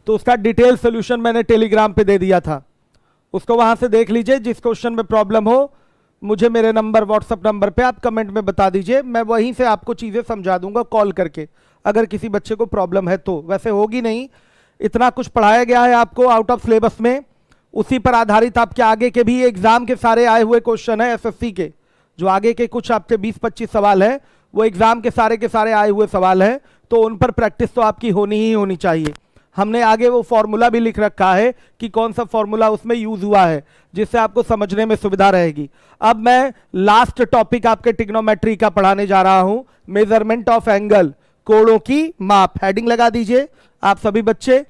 तो उसका detail solution मैंने टेलीग्राम पे दे दिया था, उसको वहां से देख लीजिए। जिस क्वेश्चन में प्रॉब्लम हो मुझे मेरे नंबर व्हाट्सएप नंबर पे आप कमेंट में बता दीजिए, मैं वहीं से आपको चीज़ें समझा दूंगा कॉल करके, अगर किसी बच्चे को प्रॉब्लम है तो। वैसे होगी नहीं, इतना कुछ पढ़ाया गया है आपको आउट ऑफ सिलेबस में, उसी पर आधारित आपके आगे के भी एग्जाम के सारे आए हुए क्वेश्चन है एसएससी के, जो आगे के कुछ आपके 20-25 सवाल है वो एग्जाम के सारे आए हुए सवाल हैं, तो उन पर प्रैक्टिस तो आपकी होनी ही होनी चाहिए। हमने आगे वो फॉर्मूला भी लिख रखा है कि कौन सा फॉर्मूला उसमें यूज हुआ है, जिससे आपको समझने में सुविधा रहेगी। अब मैं लास्ट टॉपिक आपके ट्रिग्नोमेट्री का पढ़ाने जा रहा हूं, मेजरमेंट ऑफ एंगल, कोणों की माप। हेडिंग लगा दीजिए आप सभी बच्चे।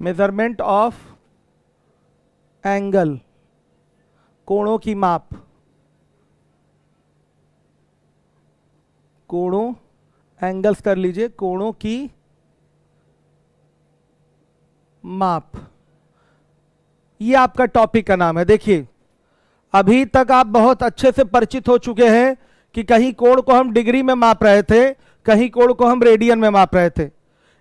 मेजरमेंट ऑफ एंगल, कोणों की माप, कोणों, एंगल्स कर लीजिए, कोणों की माप, ये आपका टॉपिक का नाम है। देखिए अभी तक आप बहुत अच्छे से परिचित हो चुके हैं कि कहीं कोण को हम डिग्री में माप रहे थे, कहीं कोण को हम रेडियन में माप रहे थे।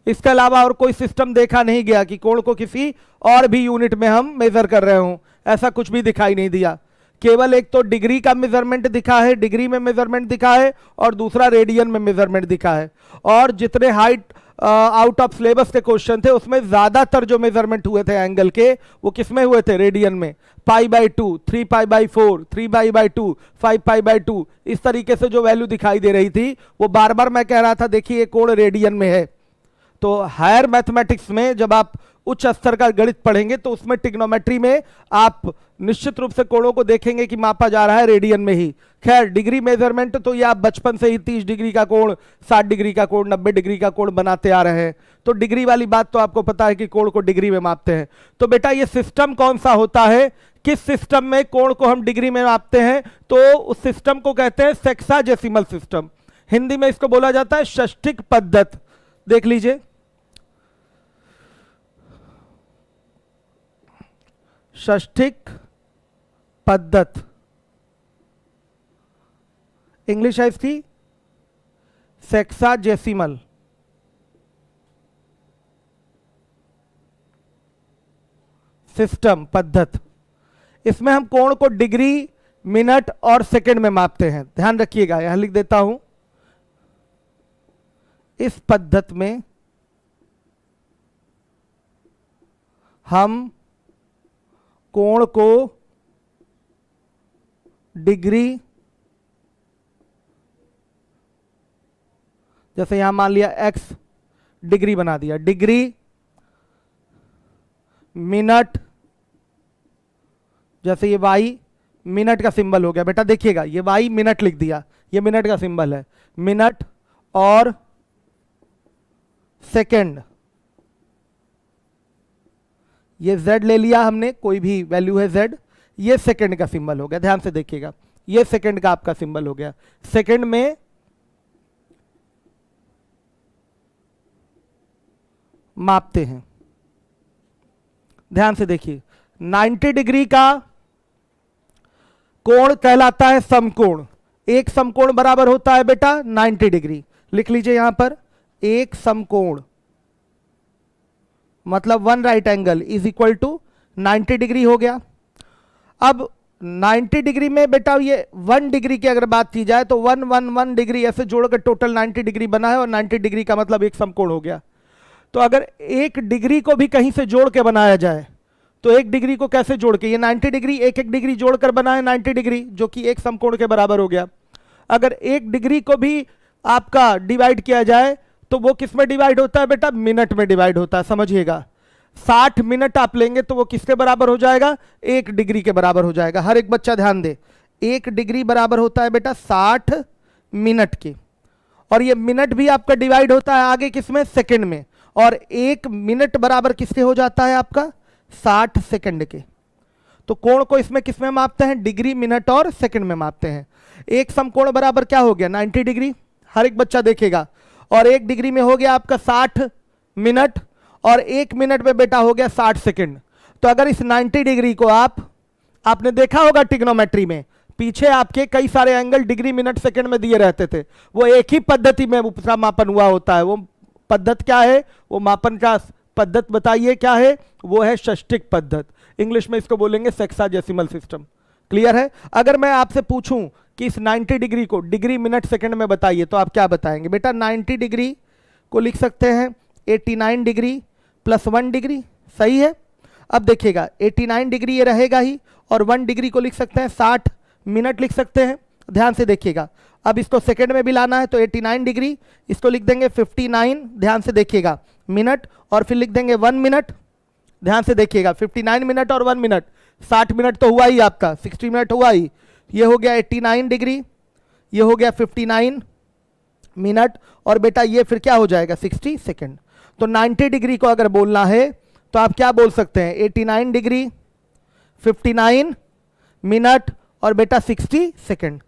इसके अलावा और कोई सिस्टम देखा नहीं गया कि कोण को किसी और भी यूनिट में हम मेजर कर रहे हों, ऐसा कुछ भी दिखाई नहीं दिया। केवल एक तो डिग्री का मेजरमेंट दिखा है, डिग्री में मेजरमेंट दिखा है, और दूसरा रेडियन में मेजरमेंट दिखा है। और जितने हाइट आउट ऑफ सिलेबस के क्वेश्चन थे उसमें ज्यादातर जो मेजरमेंट हुए थे एंगल के वो किसमें हुए थे, रेडियन में। π/2, 3π/4, 3π/2, 5π/2, इस तरीके से जो वैल्यू दिखाई दे रही थी वो बार बार मैं कह रहा था देखिए ये कोण रेडियन में है। तो हायर मैथमेटिक्स में जब आप उच्च स्तर का गणित पढ़ेंगे तो उसमें ट्रिग्नोमेट्री में आप निश्चित रूप से कोणों को देखेंगे कि मापा जा रहा है रेडियन में ही। खैर डिग्री मेजरमेंट तो ये आप बचपन से ही 30 डिग्री का कोण, 60 डिग्री का कोण, 90 डिग्री का कोण बनाते आ रहे हैं, तो डिग्री वाली बात तो आपको पता है कि कोण को डिग्री में मापते हैं। तो बेटा ये सिस्टम कौन सा होता है, किस सिस्टम में कोण को हम डिग्री में मापते हैं, तो उस सिस्टम को कहते हैं सेक्साजेसिमल सिस्टम। हिंदी में इसको बोला जाता है षष्ठिक पद्धत। देख लीजिए षष्ठिक पद्धत, इंग्लिश है इसकी सेक्साजेसिमल। सिस्टम, पद्धत, इसमें हम कोण को डिग्री, मिनट और सेकंड में मापते हैं। ध्यान रखिएगा, यहां लिख देता हूं, इस पद्धत में हम कोण को डिग्री, जैसे यहां मान लिया x डिग्री बना दिया, डिग्री, मिनट, जैसे ये y मिनट का सिंबल हो गया। बेटा देखिएगा ये y मिनट लिख दिया, ये मिनट का सिंबल है, मिनट, और सेकंड, ये z ले लिया हमने, कोई भी वैल्यू है z, ये सेकंड का सिंबल हो गया। ध्यान से देखिएगा ये सेकंड का आपका सिंबल हो गया। सेकंड में मापते हैं, ध्यान से देखिए 90 डिग्री का कोण कहलाता है समकोण। एक समकोण बराबर होता है बेटा 90 डिग्री, लिख लीजिए यहां पर, एक समकोण मतलब one right angle is equal to 90 degree हो गया। अब 90 डिग्री में बेटा ये 1 डिग्री की अगर बात की जाए तो 1 डिग्री ऐसे जोड़कर टोटल 90 डिग्री बना है, और 90 डिग्री का मतलब एक समकोण हो गया। तो अगर एक डिग्री को भी कहीं से जोड़ के बनाया जाए तो एक डिग्री को कैसे जोड़ के, ये 90 डिग्री एक एक डिग्री जोड़कर बना है 90 डिग्री, जो कि एक समकोण के बराबर हो गया। अगर एक डिग्री को भी आपका डिवाइड किया जाए तो वो किस में डिवाइड होता है बेटा, मिनट में डिवाइड होता है। समझिएगा 60 मिनट आप लेंगे तो वो किसके बराबर हो जाएगा, एक डिग्री के बराबर हो जाएगा। हर एक बच्चा ध्यान दे, एक डिग्री बराबर होता है बेटा 60 मिनट के, और ये मिनट भी आपका डिवाइड होता है आगे किसमें, सेकंड में, और एक मिनट बराबर किसके हो जाता है आपका, 60 सेकंड के। तो कोण को इसमें किसमें मापते हैं, डिग्री, मिनट और सेकंड में मापते हैं। एक समकोण बराबर क्या हो गया 90 डिग्री, हर एक बच्चा देखेगा, और एक डिग्री में हो गया आपका 60 मिनट, और एक मिनट में बेटा हो गया 60 सेकंड। तो अगर इस 90 डिग्री को आपने देखा होगा ट्रिग्नोमेट्री में, पीछे आपके कई सारे एंगल डिग्री मिनट सेकंड में दिए रहते थे, वो एक ही पद्धति में उसका मापन हुआ होता है। वो पद्धत क्या है, वो मापन का पद्धत बताइए क्या है, वो है षष्टिक पद्धत। इंग्लिश में इसको बोलेंगे सेक्साडेसिमल सिस्टम। क्लियर है? अगर मैं आपसे पूछूं कि इस 90 डिग्री को डिग्री मिनट सेकंड में बताइए तो आप क्या बताएंगे? बेटा 90 डिग्री को लिख सकते हैं 89 डिग्री प्लस 1 डिग्री, सही है। अब देखिएगा 89 डिग्री ये रहेगा ही, और 1 डिग्री को लिख सकते हैं 60 मिनट लिख सकते हैं। ध्यान से देखिएगा, अब इसको सेकंड में भी लाना है तो 89 डिग्री, इसको लिख देंगे 59, ध्यान से देखिएगा, मिनट, और फिर लिख देंगे 1 मिनट। ध्यान से देखिएगा 59 मिनट और 1 मिनट, 60 मिनट तो हुआ ही आपका, 60 मिनट हुआ ही। ये हो गया 89 डिग्री, ये हो गया 59 मिनट, और बेटा ये फिर क्या हो जाएगा 60 सेकंड। तो 90 डिग्री को अगर बोलना है तो आप क्या बोल सकते हैं? 89 डिग्री, 59 मिनट और बेटा 60 सेकंड।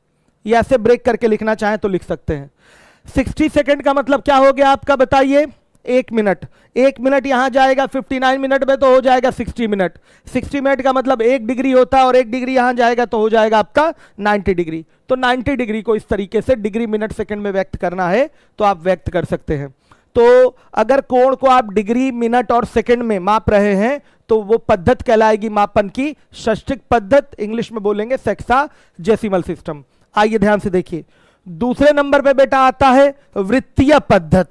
ये ऐसे ब्रेक करके लिखना चाहें तो लिख सकते हैं। 60 सेकंड का मतलब क्या हो गया आपका, बताइए? 1 मिनट। 1 मिनट यहां जाएगा 59 मिनट में तो हो जाएगा 60 मिनट। 60 मिनट का मतलब 1 डिग्री होता है, और 1 डिग्री यहां जाएगा तो हो जाएगा आपका 90 डिग्री। तो 90 डिग्री को इस तरीके से डिग्री मिनट सेकंड में व्यक्त करना है तो आप व्यक्त कर सकते हैं। तो अगर कोण को आप डिग्री मिनट और सेकंड में माप रहे हैं तो वो पद्धत कहलाएगी मापन की षष्टिक पद्धत, इंग्लिश में बोलेंगे सेक्साडेसिमल सिस्टम। आइए ध्यान से देखिए, दूसरे नंबर पे बेटा आता है वृत्तीय पद्धत।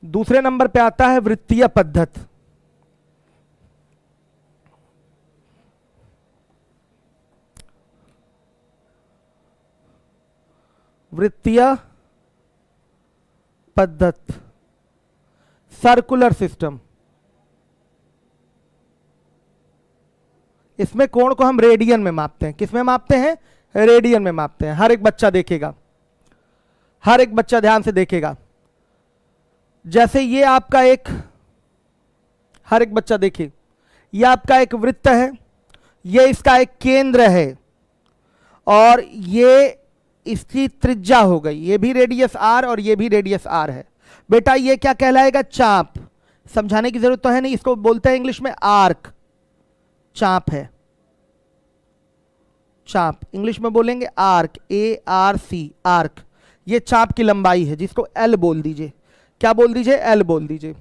दूसरे नंबर पे आता है वृत्तीय पद्धत। वृत्तीय पद्धत, सर्कुलर सिस्टम। इसमें कोण को हम रेडियन में मापते हैं। किस में मापते हैं? रेडियन में मापते हैं। हर एक बच्चा देखेगा, हर एक बच्चा ध्यान से देखेगा। जैसे ये आपका एक, हर एक बच्चा देखिए, ये आपका एक वृत्त है, ये इसका एक केंद्र है, और ये इसकी त्रिज्या हो गई, ये भी रेडियस आर और ये भी रेडियस आर है। बेटा ये क्या कहलाएगा? चाप। समझाने की जरूरत तो है नहीं, इसको बोलते हैं इंग्लिश में आर्क। चाप है, चाप, इंग्लिश में बोलेंगे आर्क, ARC, आर्क। ये चाप की लंबाई है, जिसको L बोल दीजिए। क्या बोल दीजिए? L बोल दीजिए।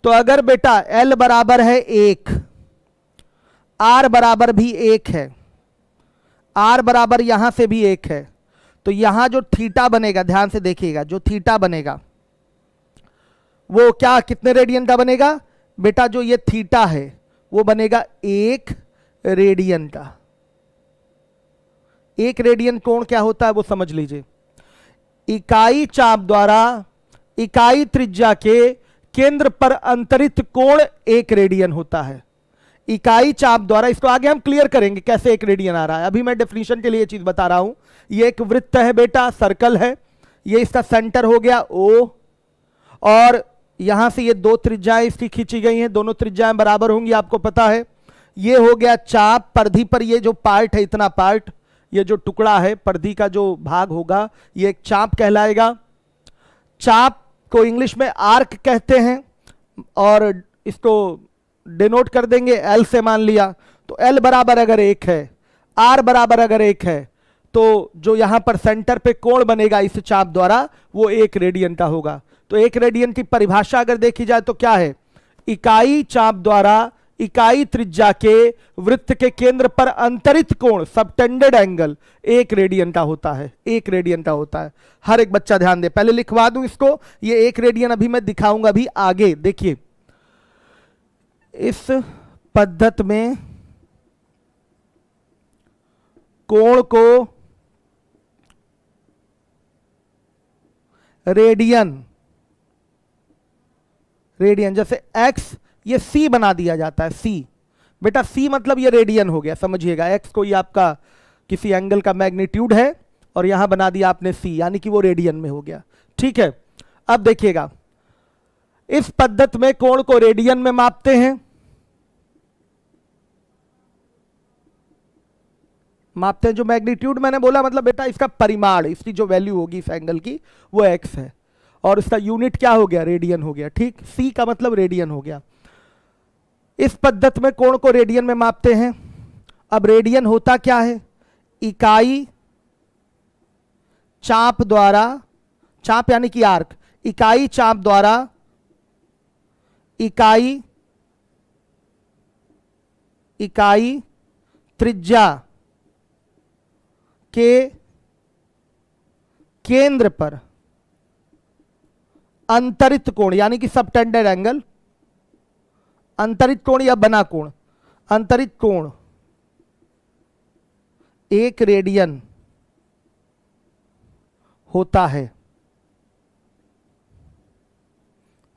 तो अगर बेटा L बराबर है 1, R बराबर भी 1 है, R बराबर यहां से भी 1 है, तो यहां जो थीटा बनेगा, ध्यान से देखिएगा, जो थीटा बनेगा वो क्या, कितने रेडियन का बनेगा? बेटा जो ये थीटा है वो बनेगा 1 रेडियन का। 1 रेडियन कोण क्या होता है वो समझ लीजिए। इकाई चाप द्वारा इकाई त्रिज्या के केंद्र पर अंतरित कोण 1 रेडियन होता है। इकाई चाप द्वारा, इसको आगे हम क्लियर करेंगे कैसे 1 रेडियन आ रहा है, अभी मैं डेफिनेशन के लिए चीज बता रहा हूं। ये एक वृत्त है बेटा, सर्कल है, ये इसका सेंटर हो गया O, और यहां से ये 2 त्रिज्याएं इसकी खींची गई हैं, दोनों त्रिज्याएं बराबर होंगी, आपको पता है। ये हो गया चाप, परिधि पर ये जो पार्ट है, इतना पार्ट, ये जो टुकड़ा है परिधि का जो भाग होगा, ये एक चाप कहलाएगा। चाप को इंग्लिश में आर्क कहते हैं, और इसको डिनोट कर देंगे L से, मान लिया। तो L बराबर अगर 1 है, R बराबर अगर 1 है, तो जो यहां पर सेंटर पे कोण बनेगा इस चाप द्वारा वो 1 रेडियन का होगा। तो 1 रेडियन की परिभाषा अगर देखी जाए तो क्या है? इकाई चाप द्वारा इकाई त्रिज्या के वृत्त के केंद्र पर अंतरित कोण, सबटेंडेड एंगल 1 रेडियन का होता है, 1 रेडियन का होता है। हर एक बच्चा ध्यान दे, पहले लिखवा दूं इसको, ये 1 रेडियन अभी मैं दिखाऊंगा अभी आगे। देखिए इस पद्धत में कोण को रेडियन, जैसे x ये C बना दिया जाता है, C। बेटा C मतलब ये रेडियन हो गया, समझिएगा। x को ये आपका किसी एंगल का मैग्नीट्यूड है और यहां बना दिया आपने C, यानी कि वो रेडियन में हो गया। ठीक है, अब देखिएगा इस पद्धत में कोण को रेडियन में मापते हैं, जो मैग्नीट्यूड मैंने बोला मतलब बेटा इसका परिमाण, इसकी जो वैल्यू होगी इस एंगल की वो x है, और इसका यूनिट क्या हो गया? रेडियन हो गया। ठीक, C का मतलब रेडियन हो गया। इस पद्धत में कोण को रेडियन में मापते हैं। अब रेडियन होता क्या है? इकाई चाप द्वारा, चाप यानी कि आर्क, इकाई चाप द्वारा इकाई त्रिज्या के केंद्र पर अंतरित कोण यानी कि सबटेंडेड एंगल, अंतरित कोण या बना कोण, अंतरित कोण 1 रेडियन होता है।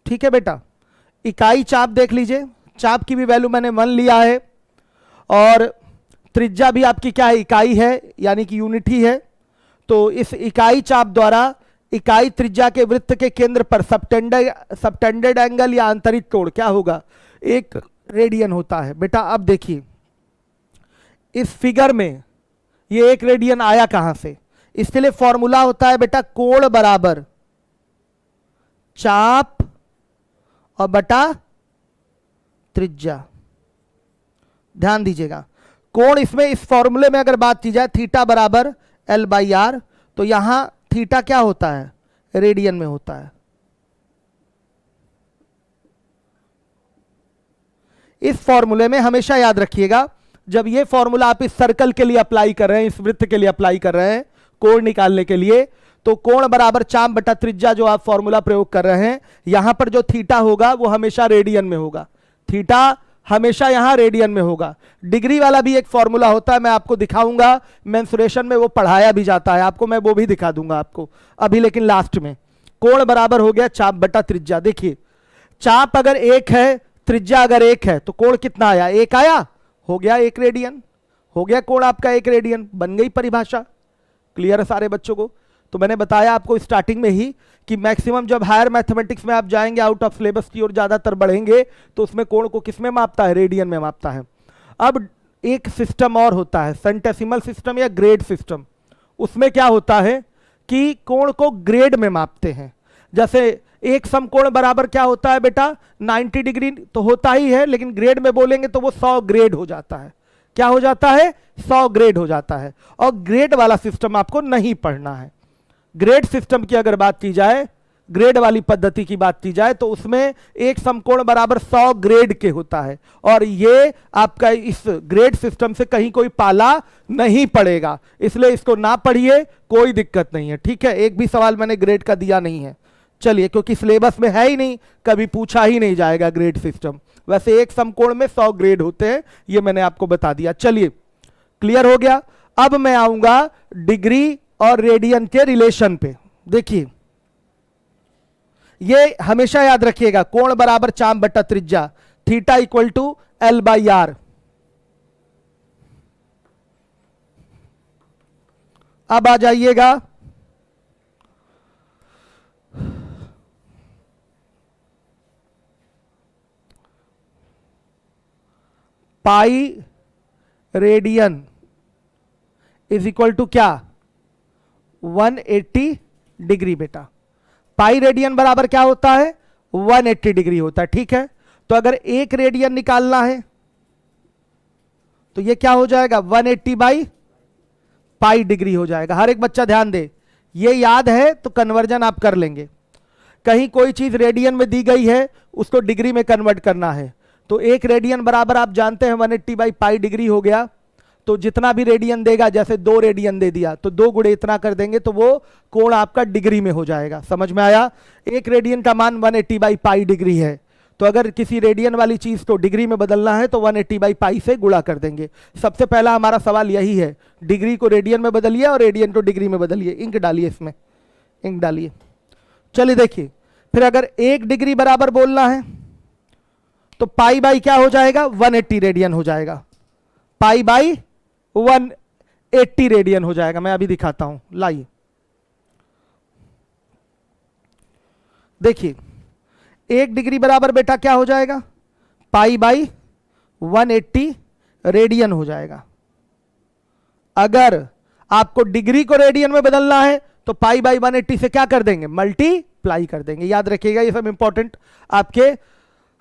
ठीक है बेटा, इकाई चाप देख लीजिए, चाप की भी वैल्यू मैंने 1 लिया है और त्रिज्या भी आपकी क्या है, इकाई है यानी कि यूनिट ही है। तो इस इकाई चाप द्वारा इकाई त्रिज्या के वृत्त के केंद्र पर सबटेंडेड एंगल या अंतरित कोण क्या होगा, 1 रेडियन होता है। बेटा अब देखिए इस फिगर में ये 1 रेडियन आया कहां से, इसके लिए फॉर्मूला होता है बेटा कोण बराबर चाप और बटा त्रिज्या। ध्यान दीजिएगा, कोण इसमें इस फॉर्मूले में अगर बात की जाए थीटा बराबर L/R, तो यहां थीटा क्या होता है, रेडियन में होता है। इस फॉर्मूले में हमेशा याद रखिएगा, जब ये फॉर्मूला आप इस सर्कल के लिए अप्लाई कर रहे हैं, इस वृत्त के लिए अप्लाई कर रहे हैं कोण निकालने के लिए, तो कोण बराबर चाप बटा त्रिज्या जो आप फॉर्मूला प्रयोग कर रहे हैं, यहां पर जो थीटा होगा वो हमेशा रेडियन में होगा, थीटा हमेशा यहां रेडियन में होगा। डिग्री वाला भी एक फॉर्मूला होता है, मैं आपको दिखाऊंगा, मेंसुरेशन में वो पढ़ाया भी जाता है आपको, मैं वो भी दिखा दूंगा आपको अभी, लेकिन लास्ट में। कोण बराबर हो गया चाप बटा त्रिज्या। देखिए चाप अगर 1 है, त्रिज्या अगर 1 है, तो कोण कितना आया, 1 आया, हो गया 1 रेडियन, हो गया कोण आपका 1 रेडियन, बन गई परिभाषा। क्लियर है सारे बच्चों को? तो मैंने बताया आपको स्टार्टिंग में ही कि मैक्सिमम जब हायर मैथमेटिक्स में आप जाएंगे, आउट ऑफ सिलेबस की ओर ज्यादातर बढ़ेंगे, तो उसमें कोण को किस में मापता है, रेडियन में मापता है। अब एक सिस्टम और होता है सेंटेसिमल सिस्टम या ग्रेड सिस्टम, उसमें क्या होता है कि कोण को ग्रेड में मापते हैं। जैसे एक समकोण बराबर क्या होता है बेटा, 90 डिग्री तो होता ही है, लेकिन ग्रेड में बोलेंगे तो वो 100 ग्रेड हो जाता है। क्या हो जाता है, 100 ग्रेड हो जाता है। और ग्रेड वाला सिस्टम आपको नहीं पढ़ना है। ग्रेड सिस्टम की अगर बात की जाए, ग्रेड वाली पद्धति की बात की जाए, तो उसमें एक समकोण बराबर 100 ग्रेड के होता है, और ये आपका इस ग्रेड सिस्टम से कहीं कोई पाला नहीं पड़ेगा, इसलिए इसको ना पढ़िए, कोई दिक्कत नहीं है। ठीक है, एक भी सवाल मैंने ग्रेड का दिया नहीं है। चलिए, क्योंकि सिलेबस में है ही नहीं, कभी पूछा ही नहीं जाएगा ग्रेड सिस्टम। वैसे एक समकोण में 100 ग्रेड होते हैं, ये मैंने आपको बता दिया। चलिए, क्लियर हो गया। अब मैं आऊंगा डिग्री और रेडियन के रिलेशन पे। देखिए, ये हमेशा याद रखिएगा, कोण बराबर चाप बटा त्रिज्या, थीटा इक्वल टू L/R। अब आ जाइएगा pi radian is equal to क्या, 180 डिग्री। बेटा पाई रेडियन बराबर क्या होता है, 180 डिग्री होता है। ठीक है, तो अगर 1 रेडियन निकालना है तो ये क्या हो जाएगा, 180 बाई पाई डिग्री हो जाएगा। हर एक बच्चा ध्यान दे, ये याद है तो कन्वर्जन आप कर लेंगे। कहीं कोई चीज रेडियन में दी गई है, उसको डिग्री में कन्वर्ट करना है, तो 1 रेडियन बराबर आप जानते हैं 180 बाई पाई डिग्री हो गया। तो जितना भी रेडियन देगा, जैसे 2 रेडियन दे दिया तो 2 गुणे इतना कर देंगे, तो वो कोण आपका डिग्री में हो जाएगा। समझ में आया? 1 रेडियन का मान 180 बाई पाई डिग्री है, तो अगर किसी रेडियन वाली चीज को डिग्री में बदलना है तो 180 बाई पाई से गुणा कर देंगे। सबसे पहला हमारा सवाल यही है, डिग्री को रेडियन में बदलिए और रेडियन को डिग्री में बदलिए। इंक डालिए, इसमें इंक डालिए। चलिए देखिए, फिर अगर 1 डिग्री बराबर बोलना है तो पाई बाई क्या हो जाएगा, 180 रेडियन हो जाएगा। पाई बाई 180 रेडियन हो जाएगा। मैं अभी दिखाता हूं, लाइए। देखिए, 1 डिग्री बराबर बेटा क्या हो जाएगा, पाई बाई 180 रेडियन हो जाएगा। अगर आपको डिग्री को रेडियन में बदलना है तो पाई बाई 180 से क्या कर देंगे, मल्टीप्लाई कर देंगे। याद रखिएगा, ये सब इंपॉर्टेंट आपके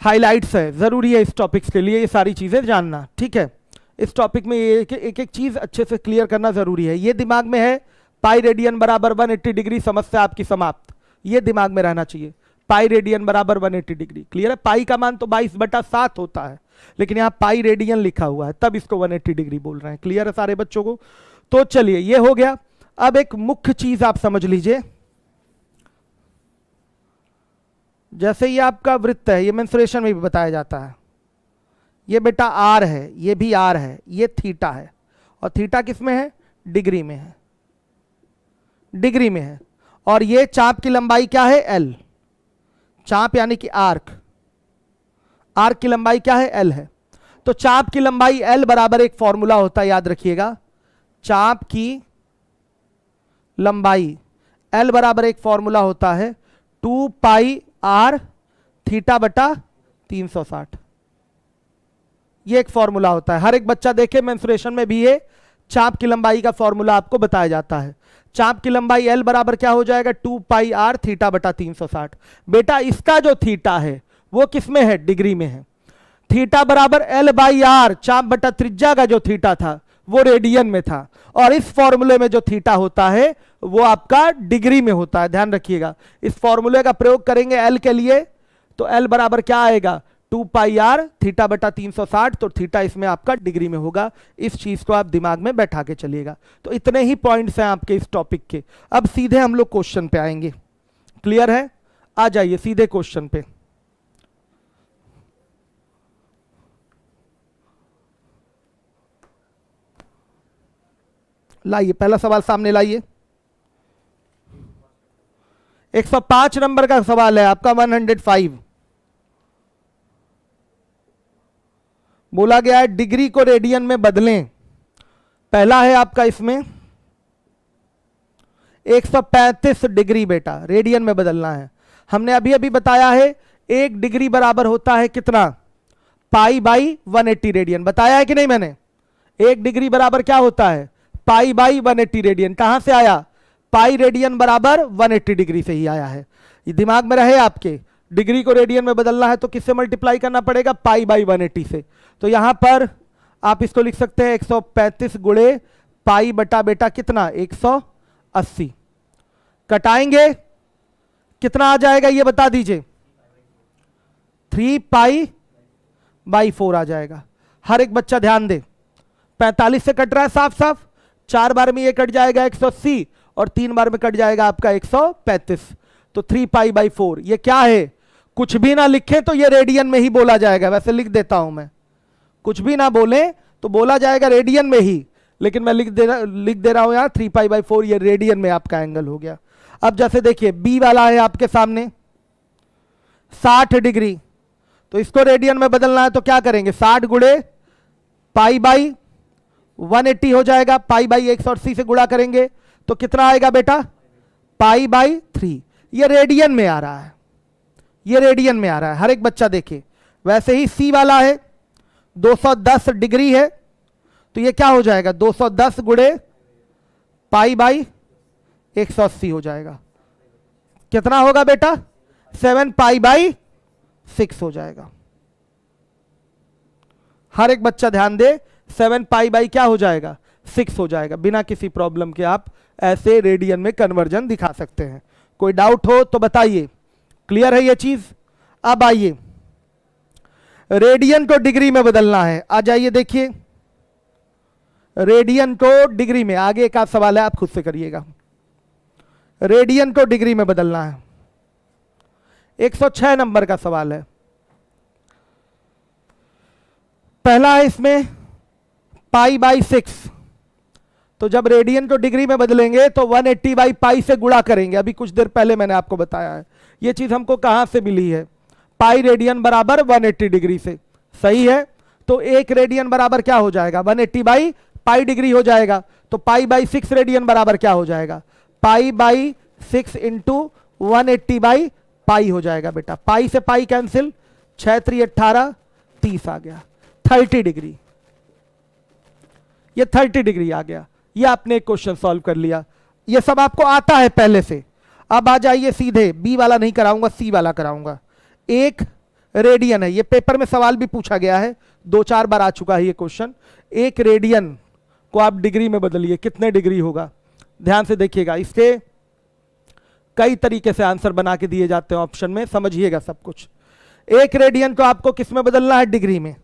हाइलाइट्स है, जरूरी है इस टॉपिक्स के लिए ये सारी चीजें जानना। ठीक है, इस टॉपिक में एक एक चीज अच्छे से क्लियर करना जरूरी है। ये दिमाग में है, पाई रेडियन बराबर 180 डिग्री, समस्या आपकी समाप्त। ये दिमाग में रहना चाहिए, पाई रेडियन बराबर 180 डिग्री। क्लियर है? पाई का मान तो 22/7 होता है, लेकिन यहाँ पाई रेडियन लिखा हुआ है, तब इसको 180 डिग्री बोल रहे हैं। क्लियर है सारे बच्चों को? तो चलिए, ये हो गया। अब एक मुख्य चीज आप समझ लीजिए, जैसे ये आपका वृत्त है, ये मेंसुरेशन में भी बताया जाता है। ये बेटा आर है, ये भी आर है, ये थीटा है, और थीटा किस में है? डिग्री में है, डिग्री में है। और ये चाप की लंबाई क्या है? एल। चाप यानी कि आर्क, आर्क की लंबाई क्या है? एल है। तो चाप की लंबाई एल बराबर एक फॉर्मूला होता है, याद रखिएगा। चाप की लंबाई एल बराबर एक फॉर्मूला होता है 2 पाई आर थीटा बटा 360। ये एक फॉर्मूला होता है। हर एक बच्चा देखे मेंसुरेशन में भी ये चाप की लंबाई का फॉर्मूला आपको बताया जाता है। चाप की लंबाई एल बराबर क्या हो जाएगा? 2 पाई आर थीटा बटा 360। बेटा इसका जो थीटा है वो किस में है? डिग्री में है। थीटा बराबर एल बाई आर, चाप बटा त्रिज्या का जो थीटा था वो रेडियन में था, और इस फॉर्मूले में जो थीटा होता है वो आपका डिग्री में होता है। ध्यान रखिएगा, इस फॉर्मूले का प्रयोग करेंगे एल के लिए, तो एल बराबर क्या आएगा? 2 पाई आर थीटा बटा 360, तो थीटा इसमें आपका डिग्री में होगा। इस चीज को आप दिमाग में बैठा के चलिएगा। तो इतने ही पॉइंट्स हैं आपके इस टॉपिक के। अब सीधे हम लोग क्वेश्चन पे आएंगे। क्लियर है? आ जाइए सीधे क्वेश्चन पे। लाइए पहला सवाल सामने लाइए। 105 नंबर का सवाल है आपका, 105। बोला गया है डिग्री को रेडियन में बदलें। पहला है आपका इसमें 135 डिग्री, बेटा रेडियन में बदलना है। हमने अभी अभी बताया है 1 डिग्री बराबर होता है कितना? Pi by 180 radian. बताया है कि नहीं मैंने? 1 डिग्री बराबर क्या होता है? Pi by 180 radian. कहां से आया? पाई रेडियन बराबर 180 डिग्री से ही आया है। ये दिमाग में रहे आपके। डिग्री को रेडियन में बदलना है तो किससे मल्टीप्लाई करना पड़ेगा? पाई बाई 180 से। तो यहां पर आप इसको लिख सकते हैं 135 गुणे पाई बटा बेटा कितना? 180। कटाएंगे कितना आ जाएगा ये बता दीजिए? 3 पाई बाई 4 आ जाएगा। हर एक बच्चा ध्यान दे, 45 से कट रहा है साफ साफ। 4 बार में ये कट जाएगा 180, और 3 बार में कट जाएगा आपका 135। तो 3 पाई बाई 4 ये क्या है? कुछ भी ना लिखे तो ये रेडियन में ही बोला जाएगा। वैसे लिख देता हूं मैं, कुछ भी ना बोले तो बोला जाएगा रेडियन में ही, लेकिन मैं लिख दे रहा हूं यहां 3 पाई बाई 4, ये रेडियन में आपका एंगल हो गया। अब जैसे देखिए बी वाला है आपके सामने 60 डिग्री, तो इसको रेडियन में बदलना है तो क्या करेंगे? 60 गुणे पाई बाई 180 हो जाएगा। पाई बाई 180 से गुणा करेंगे तो कितना आएगा बेटा? Pi by 3। ये रेडियन में आ रहा है, ये रेडियन में आ रहा है। हर एक बच्चा देखे। वैसे ही सी वाला है 210 डिग्री है, तो ये क्या हो जाएगा? 210 गुणे पाई बाई 180 हो जाएगा। कितना होगा बेटा? 7 पाई बाई 6 हो जाएगा। हर एक बच्चा ध्यान दे, 7 पाई बाई क्या हो जाएगा? 6 हो जाएगा। बिना किसी प्रॉब्लम के आप ऐसे रेडियन में कन्वर्जन दिखा सकते हैं। कोई डाउट हो तो बताइए। क्लियर है ये चीज? अब आइए, रेडियन को डिग्री में बदलना है। आ जाइए देखिए, रेडियन को डिग्री में, आगे एक सवाल है आप खुद से करिएगा। रेडियन को डिग्री में बदलना है। 106 नंबर का सवाल है। पहला है इसमें पाई बाई 6, तो जब रेडियन को डिग्री में बदलेंगे तो 180 बाई पाई से गुणा करेंगे। अभी कुछ देर पहले मैंने आपको बताया है। ये चीज हमको कहां से मिली है? पाई रेडियन बराबर 180 डिग्री से। सही है? तो 1 रेडियन बराबर क्या हो जाएगा? 180 बाई पाई डिग्री हो जाएगा। तो पाई बाई 6 रेडियन बराबर क्या हो जाएगा? Pi by 6 into 180 by pi हो जाएगा बेटा। पाई से पाई कैंसिल, 6 3 18, 30 आ गया। 30 डिग्री, ये 30 डिग्री आ गया। ये आपने एक क्वेश्चन सॉल्व कर लिया। ये सब आपको आता है पहले से। अब आ जाइए सीधे, बी वाला नहीं कराऊंगा, सी वाला कराऊंगा। एक रेडियन है। ये पेपर में सवाल भी पूछा गया है, 2-4 बार आ चुका है ये क्वेश्चन। 1 रेडियन को आप डिग्री में बदलिए, कितने डिग्री होगा? ध्यान से देखिएगा, इसके कई तरीके से आंसर बना के दिए जाते हैं ऑप्शन में, समझिएगा सब कुछ। 1 रेडियन को आपको किस में बदलना है? डिग्री में।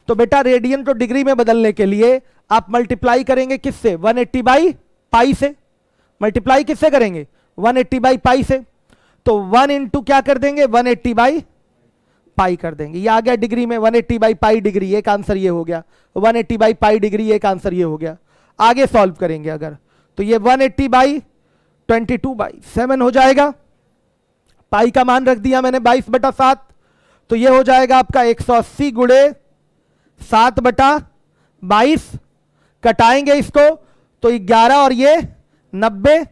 तो बेटा रेडियन को डिग्री में बदलने के लिए आप मल्टीप्लाई करेंगे किससे? 180 बाई पाई से। मल्टीप्लाई किससे करेंगे? 180 बाई पाई से। तो 1 इंटू क्या कर देंगे? 180 बाई पाई कर देंगे। ये आ गया डिग्री में, 180 बाई पाई डिग्री, एक आंसर ये हो गया। 180 बाई पाई डिग्री, एक आंसर ये हो गया। आगे सॉल्व करेंगे अगर, तो ये 180 बाई 22/7 हो जाएगा। पाई का मान रख दिया मैंने 22/7, तो ये हो जाएगा आपका 180 गुणे 7/22। कटाएंगे इसको तो 11 और ये 90,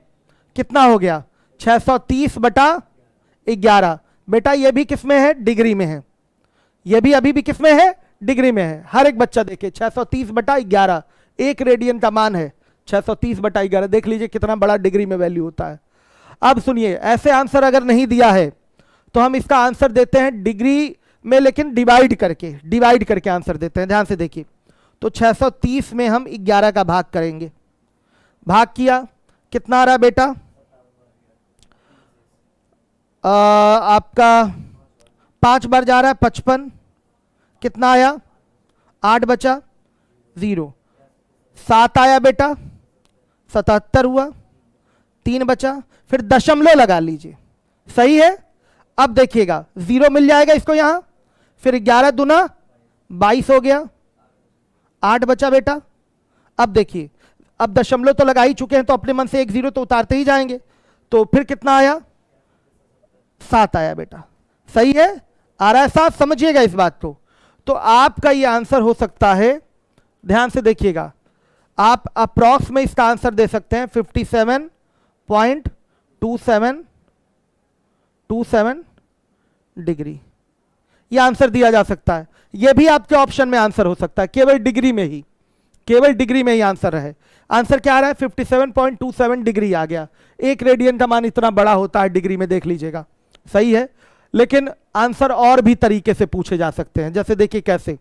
कितना हो गया? 630/11। बेटा ये भी किस में है? डिग्री में है। ये भी अभी भी किस में है? डिग्री में है। हर एक बच्चा देखे, 630/11 1 रेडियन का मान है। 630/11 देख लीजिए कितना बड़ा डिग्री में वैल्यू होता है। अब सुनिए, ऐसे आंसर अगर नहीं दिया है तो हम इसका आंसर देते हैं डिग्री में, लेकिन डिवाइड करके आंसर देते हैं। ध्यान से देखिए, तो 630 में हम 11 का भाग करेंगे। भाग किया, कितना आ रहा है बेटा? आपका 5 बार जा रहा है 55, कितना आया? 8 बचा 0। 7 आया बेटा, 77 हुआ, 3 बचा, फिर दशमलव लगा लीजिए, सही है। अब देखिएगा 0 मिल जाएगा इसको यहां, फिर 11 दूना 22 हो गया, 8 बचा बेटा। अब देखिए, अब दशमलव तो लगा ही चुके हैं, तो अपने मन से 1 0 तो उतारते ही जाएंगे। तो फिर कितना आया? 7 आया बेटा, सही है। आ रहा है 7, समझिएगा इस बात को। तो आपका ये आंसर हो सकता है, ध्यान से देखिएगा, आप अप्रॉक्स में इसका आंसर दे सकते हैं 57.27 डिग्री। ये आंसर दिया जा सकता है। ये भी आपके ऑप्शन में आंसर हो सकता है, केवल डिग्री में ही, आंसर है। आंसर क्या आ रहा है? 57.27 डिग्री आ गया। 1 रेडियन का मान इतना बड़ा होता है डिग्री में, देख लीजिएगा, सही है। लेकिन आंसर और भी तरीके से पूछे जा सकते हैं। जैसे देखिए कैसे,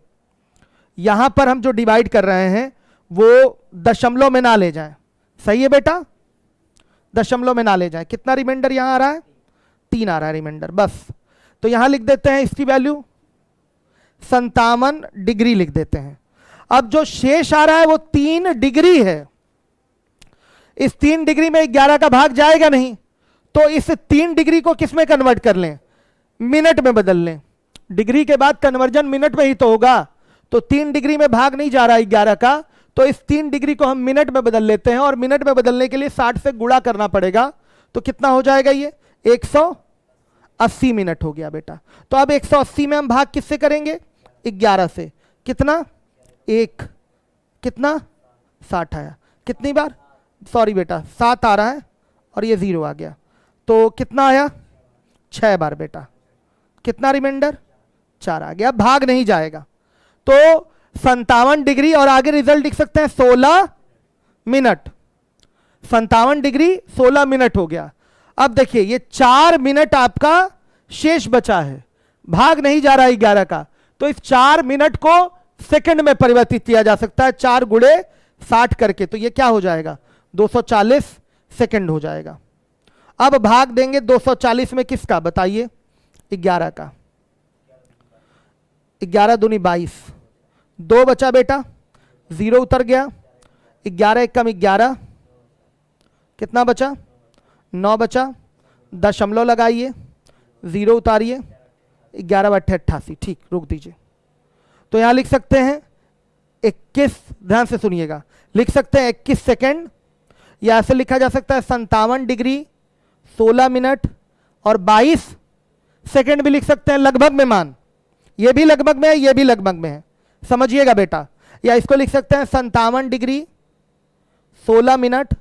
यहां पर हम जो डिवाइड कर रहे हैं वो दशमलव में ना ले जाएं, सही है बेटा, दशमलव में ना ले जाएं। कितना रिमाइंडर यहां आ रहा है? 3 आ रहा है रिमाइंडर, बस। तो यहां लिख देते हैं इसकी वैल्यू 57 डिग्री लिख देते हैं। अब जो शेष आ रहा है वो 3 डिग्री है। इस 3 डिग्री में 11 का भाग जाएगा नहीं, तो इस 3 डिग्री को किस में कन्वर्ट कर लें? मिनट में बदल लें। डिग्री के बाद कन्वर्जन मिनट में ही तो होगा, तो 3 डिग्री में भाग नहीं जा रहा है 11 का, तो इस 3 डिग्री को हम मिनट में बदल लेते हैं। और मिनट में बदलने के लिए 60 से गुणा करना पड़ेगा, तो कितना हो जाएगा? ये 180 मिनट हो गया बेटा। तो अब 180 में हम भाग किससे करेंगे? 11 से। कितना? 1, कितना? 60 आया। कितनी बार? सॉरी बेटा, 7 आ रहा है और ये 0 आ गया, तो कितना आया? 6 बार बेटा। कितना रिमाइंडर? 4 आ गया। भाग नहीं जाएगा, तो 57 डिग्री और आगे रिजल्ट लिख सकते हैं 16 मिनट। 57 डिग्री 16 मिनट हो गया। अब देखिए, ये 4 मिनट आपका शेष बचा है, भाग नहीं जा रहा है 11 का, तो इस 4 मिनट को सेकंड में परिवर्तित किया जा सकता है 4 गुणे 60 करके। तो ये क्या हो जाएगा? 240 सेकंड हो जाएगा। अब भाग देंगे 240 में किसका बताइए? 11 का। 11 दूनी 22, 2 बचा बेटा, 0 उतर गया, 11 एक कम 11, कितना बचा? 9 बचा, दशमलव लगाइए, 0 उतारिए, 11/88। ठीक, रुक दीजिए। तो यहां लिख सकते हैं 21, ध्यान से सुनिएगा, लिख सकते हैं 21 सेकेंड, या ऐसे लिखा जा सकता है 57 डिग्री 16 मिनट और 22 सेकेंड भी लिख सकते हैं। लगभग में मान, ये भी लगभग में है, ये भी लगभग में है, समझिएगा बेटा। या इसको लिख सकते हैं 57 डिग्री 16 मिनट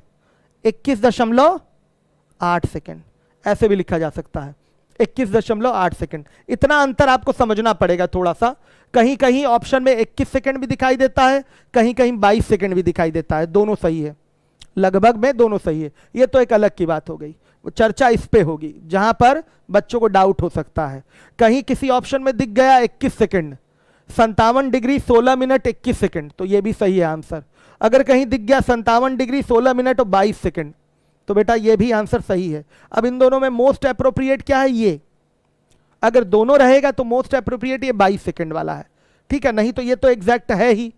21.8 सेकेंड, ऐसे भी लिखा जा सकता है 21.8 सेकेंड। इतना अंतर आपको समझना पड़ेगा थोड़ा सा। कहीं कहीं ऑप्शन में 21 सेकेंड भी दिखाई देता है, कहीं कहीं 22 सेकेंड भी दिखाई देता है, दोनों सही है, लगभग में दोनों सही है। ये तो एक अलग की बात हो गई। चर्चा इस पे होगी जहां पर बच्चों को डाउट हो सकता है। कहीं किसी ऑप्शन में दिख गया 21 सेकंड, 57 डिग्री 16 मिनट 21 सेकंड, तो ये भी सही है आंसर। अगर कहीं दिख गया 57 डिग्री 16 मिनट और 22 सेकंड, तो बेटा ये भी आंसर सही है। अब इन दोनों में मोस्ट अप्रोप्रिएट क्या है, ये। अगर दोनों रहेगा तो मोस्ट अप्रोप्रिएट ये 22 सेकंड वाला है, ठीक है, नहीं तो ये तो एग्जैक्ट है ही।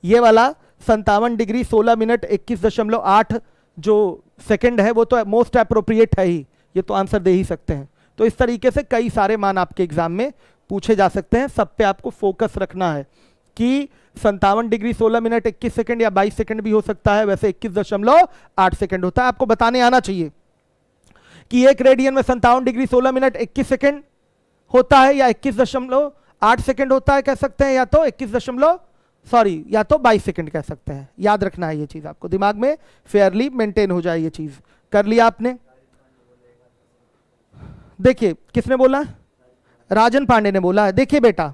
ये वाला 57 डिग्री 16 मिनट 21.8 जो सेकंड है वो तो मोस्ट अप्रोप्रिएट है ही, ये तो आंसर दे ही सकते हैं। तो इस तरीके से कई सारे मान आपके एग्जाम में पूछे जा सकते हैं, सब पे आपको फोकस रखना है कि 57 डिग्री 16 मिनट 21 सेकंड या 22 सेकंड भी हो सकता है, वैसे 21.8 सेकंड होता है। आपको बताने आना चाहिए कि एक रेडियन में 57 डिग्री 16 मिनट 21 सेकंड होता है या 21.8 सेकंड होता है, कह सकते हैं, या तो 22 सेकंड कह सकते हैं। याद रखना है ये चीज, आपको दिमाग में फेयरली मेंटेन हो जाए ये चीज। कर लिया आपने? देखिए किसने बोला, राजन पांडे ने बोला है। देखिए बेटा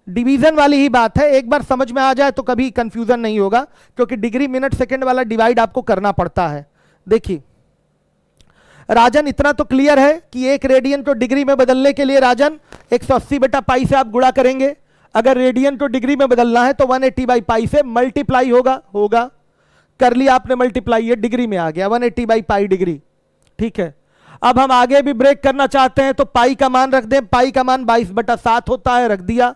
डिवीजन वाली ही बात है, एक बार समझ में आ जाए तो कभी कंफ्यूजन नहीं होगा, क्योंकि डिग्री मिनट सेकंड वाला डिवाइड आपको करना पड़ता है। देखिए राजन इतना तो क्लियर है कि एक रेडियन को डिग्री में बदलने के लिए राजन 180 बटा पाई से आप गुणा करेंगे। अगर रेडियन को डिग्री में बदलना है तो 180 बाई पाई से मल्टीप्लाई होगा। कर लिया आपने मल्टीप्लाई, ये डिग्री में आ गया 180 बाई पाई डिग्री, ठीक है। अब हम आगे भी ब्रेक करना चाहते हैं तो पाई का मान रख दें, पाई का मान 22/7 होता है, रख दिया।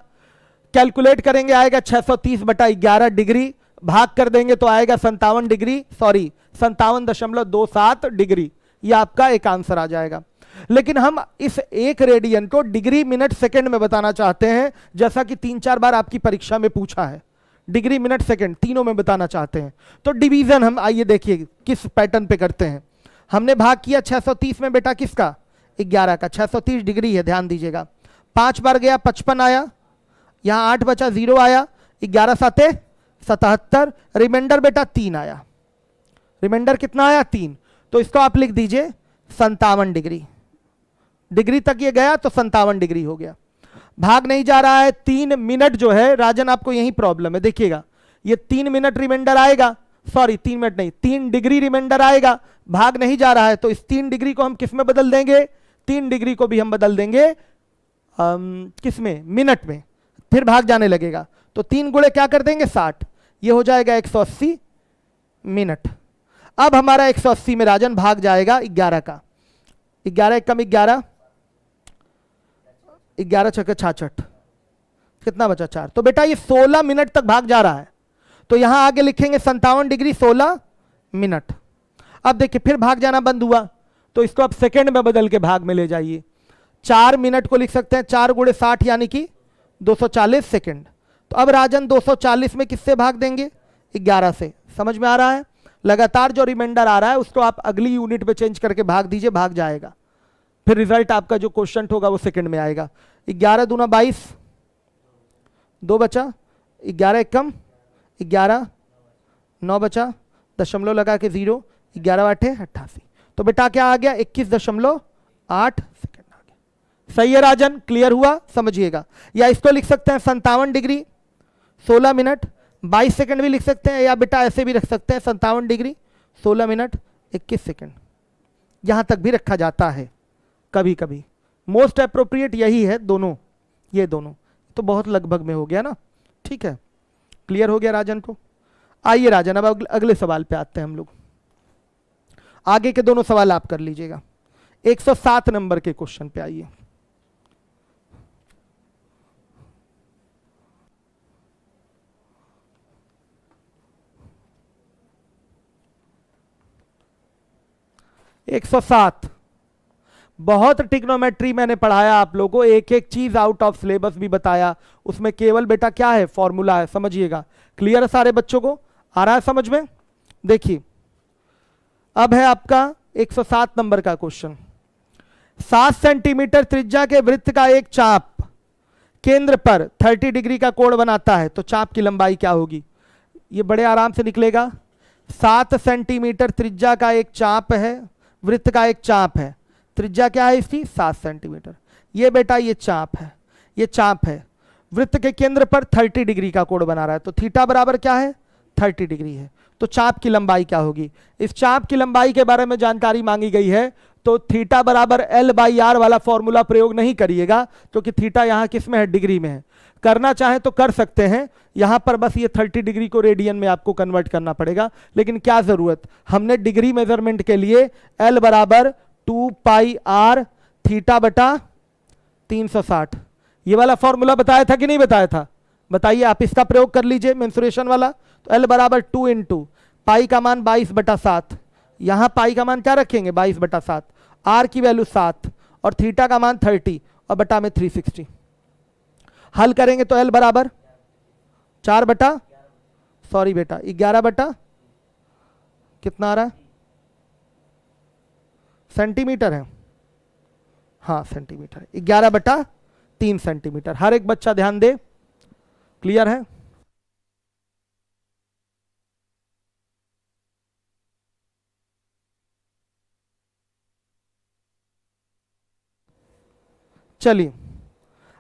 कैलकुलेट करेंगे आएगा 630/11 डिग्री, भाग कर देंगे तो आएगा 57.27 डिग्री। यह आपका एक आंसर आ जाएगा। लेकिन हम इस एक रेडियन को डिग्री मिनट सेकंड में बताना चाहते हैं, जैसा कि 3-4 बार आपकी परीक्षा में पूछा है, डिग्री मिनट सेकंड तीनों में बताना चाहते हैं। तो डिवीजन हम आइए देखिए किस पैटर्न पे करते हैं। हमने भाग किया 630 में बेटा किसका, 11 का। 630 डिग्री है, ध्यान दीजिएगा। 5 बार गया 55 आया, यहां 8 बचा 0 आया, 11 साते 77, रिमाइंडर बेटा 3 आया। रिमाइंडर कितना आया, 3। तो इसको आप लिख दीजिए 57 डिग्री। डिग्री तक ये गया तो 57 डिग्री हो गया। भाग नहीं जा रहा है, 3 मिनट जो है राजन आपको यही प्रॉब्लम है। देखिएगा ये 3 मिनट रिमाइंडर आएगा, सॉरी 3 मिनट नहीं 3 डिग्री रिमाइंडर आएगा, भाग नहीं जा रहा है। तो इस 3 डिग्री को हम किस में बदल देंगे, 3 डिग्री को भी हम बदल देंगे किस में, मिनट में, फिर भाग जाने लगेगा। तो 3 गुणे क्या कर देंगे 60, ये हो जाएगा 180 मिनट। अब हमारा 180 में राजन भाग जाएगा 11 का, 11 कम 11, 11 छक्के 66, कितना बचा 4। तो बेटा ये 16 मिनट तक भाग जा रहा है, तो यहां आगे लिखेंगे 57 डिग्री 16 मिनट। अब देखिए फिर भाग जाना बंद हुआ, तो इसको आप सेकंड में बदल के भाग में ले जाइए। 4 मिनट को लिख सकते हैं 4 गुणे 60 यानी कि 240 सेकंड। तो अब राजन 240 में किससे भाग देंगे, 11 से। समझ में आ रहा है? लगातार जो रिमाइंडर आ रहा है उसको आप अगली यूनिट पे चेंज करके भाग दीजिए, भाग जाएगा। फिर रिजल्ट आपका जो क्वेश्चन होगा वो सेकंड में आएगा। 11 दूना 22, 2 बचा, 11 कम 11, 9 बचा, दशमलव लगा के 0, 11 8 88। तो बेटा क्या आ गया, 21.8 सेकंड आ गया। सही है राजन, क्लियर हुआ, समझिएगा। या इसको लिख सकते हैं 57 डिग्री 16 मिनट 22 सेकंड भी लिख सकते हैं, या बेटा ऐसे भी रख सकते हैं 57 डिग्री 16 मिनट 21 सेकंड। यहां तक भी रखा जाता है कभी कभी। मोस्ट अप्रोप्रिएट यही है दोनों, ये दोनों। तो बहुत लगभग में हो गया ना, ठीक है, क्लियर हो गया राजन को। आइए राजन अब अगले सवाल पे आते हैं हम लोग। आगे के दोनों सवाल आप कर लीजिएगा। 107 नंबर के क्वेश्चन पे आइए। एक 107 बहुत ट्रिग्नोमेट्री मैंने पढ़ाया आप लोगों को, एक एक चीज आउट ऑफ सिलेबस भी बताया। उसमें केवल बेटा क्या है, फॉर्मूला है, समझिएगा। क्लियर है सारे बच्चों को, आ रहा है समझ में? देखिए अब है आपका 107 नंबर का क्वेश्चन। 7 सेंटीमीटर त्रिज्या के वृत्त का एक चाप केंद्र पर 30 डिग्री का कोण बनाता है, तो चाप की लंबाई क्या होगी? ये बड़े आराम से निकलेगा। 7 सेंटीमीटर त्रिज्या का एक चाप है, वृत्त का एक चाप है, त्रिज्या क्या है इसकी 7 सेंटीमीटर। ये बेटा ये चाप है, ये चाप है, वृत्त के केंद्र पर 30 डिग्री का कोण बना रहा है। तो थीटा बराबर क्या है 30 डिग्री है। तो चाप की लंबाई क्या होगी। इस चाप की लंबाई के बारे में जानकारी मांगी गई है, तो थीटा बराबर एल बाई आर वाला फॉर्मूला प्रयोग नहीं करिएगा, क्योंकि थीटा यहां किस में है, डिग्री में है। करना चाहे तो कर सकते हैं, यहां पर बस ये 30 डिग्री को रेडियन में आपको कन्वर्ट करना पड़ेगा, लेकिन क्या जरूरत, हमने डिग्री मेजरमेंट के लिए एल बराबर 2 पाई आर थीटा बटा 360 ये वाला फॉर्मूला बताया था कि नहीं बताया था, बताइए। आप इसका प्रयोग कर लीजिए मेंसुरेशन वाला। तो एल बराबर 2 इंटू पाई का मान 22/7, यहां पाई का मान क्या रखेंगे 22/7, आर की वैल्यू 7 और थीटा का मान 30 और बटा में 360। हल करेंगे तो एल बराबर 4 बटा, सॉरी बेटा 11 बटा कितना आ रहा है, सेंटीमीटर है, हाँ सेंटीमीटर, 11/3 सेंटीमीटर। हर एक बच्चा ध्यान दे, क्लियर है। चलिए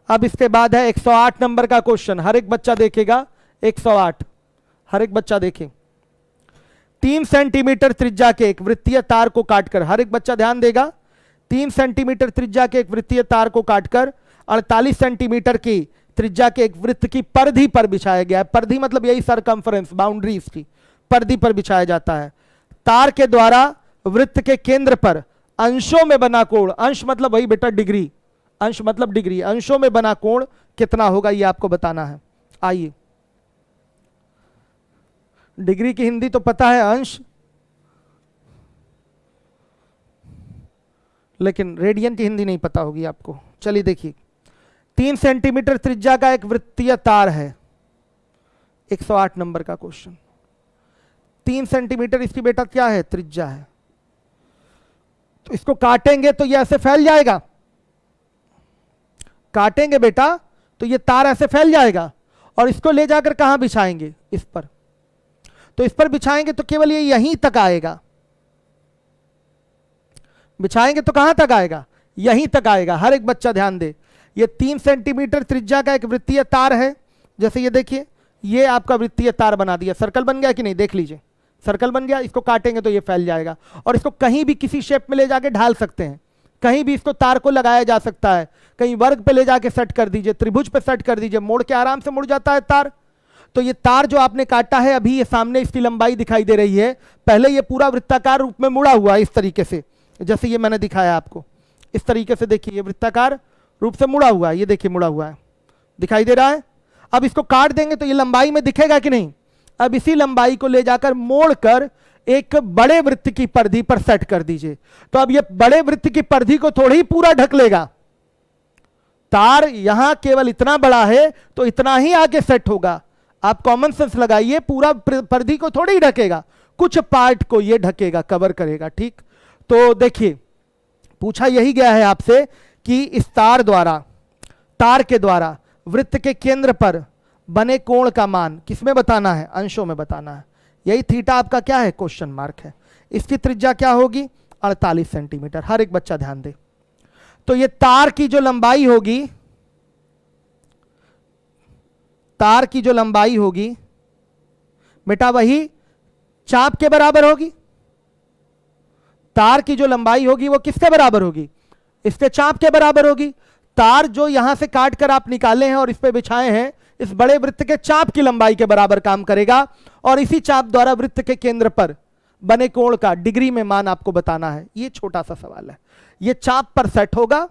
अब इसके बाद है 108 नंबर का क्वेश्चन, हर एक बच्चा देखेगा 108, हर एक बच्चा देखे। 3 सेंटीमीटर त्रिज्या के एक वृत्तीय तार को काटकर, हर एक बच्चा ध्यान देगा, 3 सेंटीमीटर त्रिज्या के एक वृत्तीय तार को काटकर 48 सेंटीमीटर की त्रिज्या के एक वृत्त की परिधि पर बिछाया गया है। परिधि मतलब यही सरकमफ्रेंस, बाउंड्री इसकी परिधि पर बिछाया जाता है। तार के द्वारा वृत्त के केंद्र पर अंशों में बना कोण, अंश मतलब वही बेटा डिग्री, अंश मतलब डिग्री, अंशों में बना कोण कितना होगा ये आपको बताना है। आइए, डिग्री की हिंदी तो पता है अंश, लेकिन रेडियन की हिंदी नहीं पता होगी आपको। चलिए देखिए, 3 सेंटीमीटर त्रिज्या का एक वृत्तीय तार है, 108 नंबर का क्वेश्चन। 3 सेंटीमीटर इसकी बेटा क्या है, त्रिज्या है। तो इसको काटेंगे तो ये ऐसे फैल जाएगा, काटेंगे बेटा तो ये तार ऐसे फैल जाएगा, और इसको ले जाकर कहां बिछाएंगे, इस पर। तो इस पर बिछाएंगे तो केवल ये यहीं तक आएगा, बिछाएंगे तो कहां तक आएगा, यहीं तक आएगा। हर एक बच्चा ध्यान दे, ये 3 सेंटीमीटर त्रिज्या का एक वृत्तीय तार है। जैसे ये देखिए, ये आपका वृत्तीय तार बना दिया, सर्कल बन गया कि नहीं, देख लीजिए सर्कल बन गया। इसको काटेंगे तो ये फैल जाएगा, और इसको कहीं भी किसी शेप में ले जाके ढाल सकते हैं, कहीं भी इसको तार को लगाया जा सकता है। कहीं वर्ग पे ले जाके सेट कर दीजिए, त्रिभुज पे सेट कर दीजिए, मोड़ के आराम से मुड़ जाता है तार। तो ये तार जो आपने काटा है, अभी ये सामने इसकी लंबाई दिखाई दे रही है, पहले ये पूरा वृत्ताकार रूप में मुड़ा हुआ है इस तरीके से, जैसे ये मैंने दिखाया आपको, इस तरीके से देखिए, ये वृत्ताकार रूप से मुड़ा हुआ है, ये देखिए मुड़ा हुआ है, दिखाई दे रहा है। अब इसको काट देंगे तो ये लंबाई में दिखेगा कि नहीं। अब इसी लंबाई को ले जाकर मोड़कर एक बड़े वृत्त की परिधि पर सेट कर दीजिए। तो अब ये बड़े वृत्त की परिधि को थोड़ी ही पूरा ढक लेगा, तार यहां केवल इतना बड़ा है तो इतना ही आगे सेट होगा। आप कॉमन सेंस लगाइए, पूरा परिधि को थोड़ी ही ढकेगा, कुछ पार्ट को ये ढकेगा, कवर करेगा, ठीक। तो देखिए, पूछा यही गया है आपसे कि इस तार द्वारा, तार के द्वारा वृत्त के केंद्र पर बने कोण का मान किसमें बताना है, अंशों में बताना है। यही थीटा आपका क्या है, क्वेश्चन मार्क है। इसकी त्रिज्या क्या होगी, 48 सेंटीमीटर। हर एक बच्चा ध्यान दे। तो ये तार की जो लंबाई होगी, तार की जो लंबाई होगी बेटा वही चाप के बराबर होगी। तार की जो लंबाई होगी वो किसके बराबर होगी, इसके चाप के बराबर होगी। तार जो यहां से काट कर आप निकाले हैं और इस पे बिछाए हैं, इस बड़े वृत्त के चाप की लंबाई के बराबर काम करेगा, और इसी चाप द्वारा वृत्त के केंद्र पर बने कोण का डिग्री में मान आपको बताना है। ये छोटा सा सवाल है। ये चाप पर सेट होगा,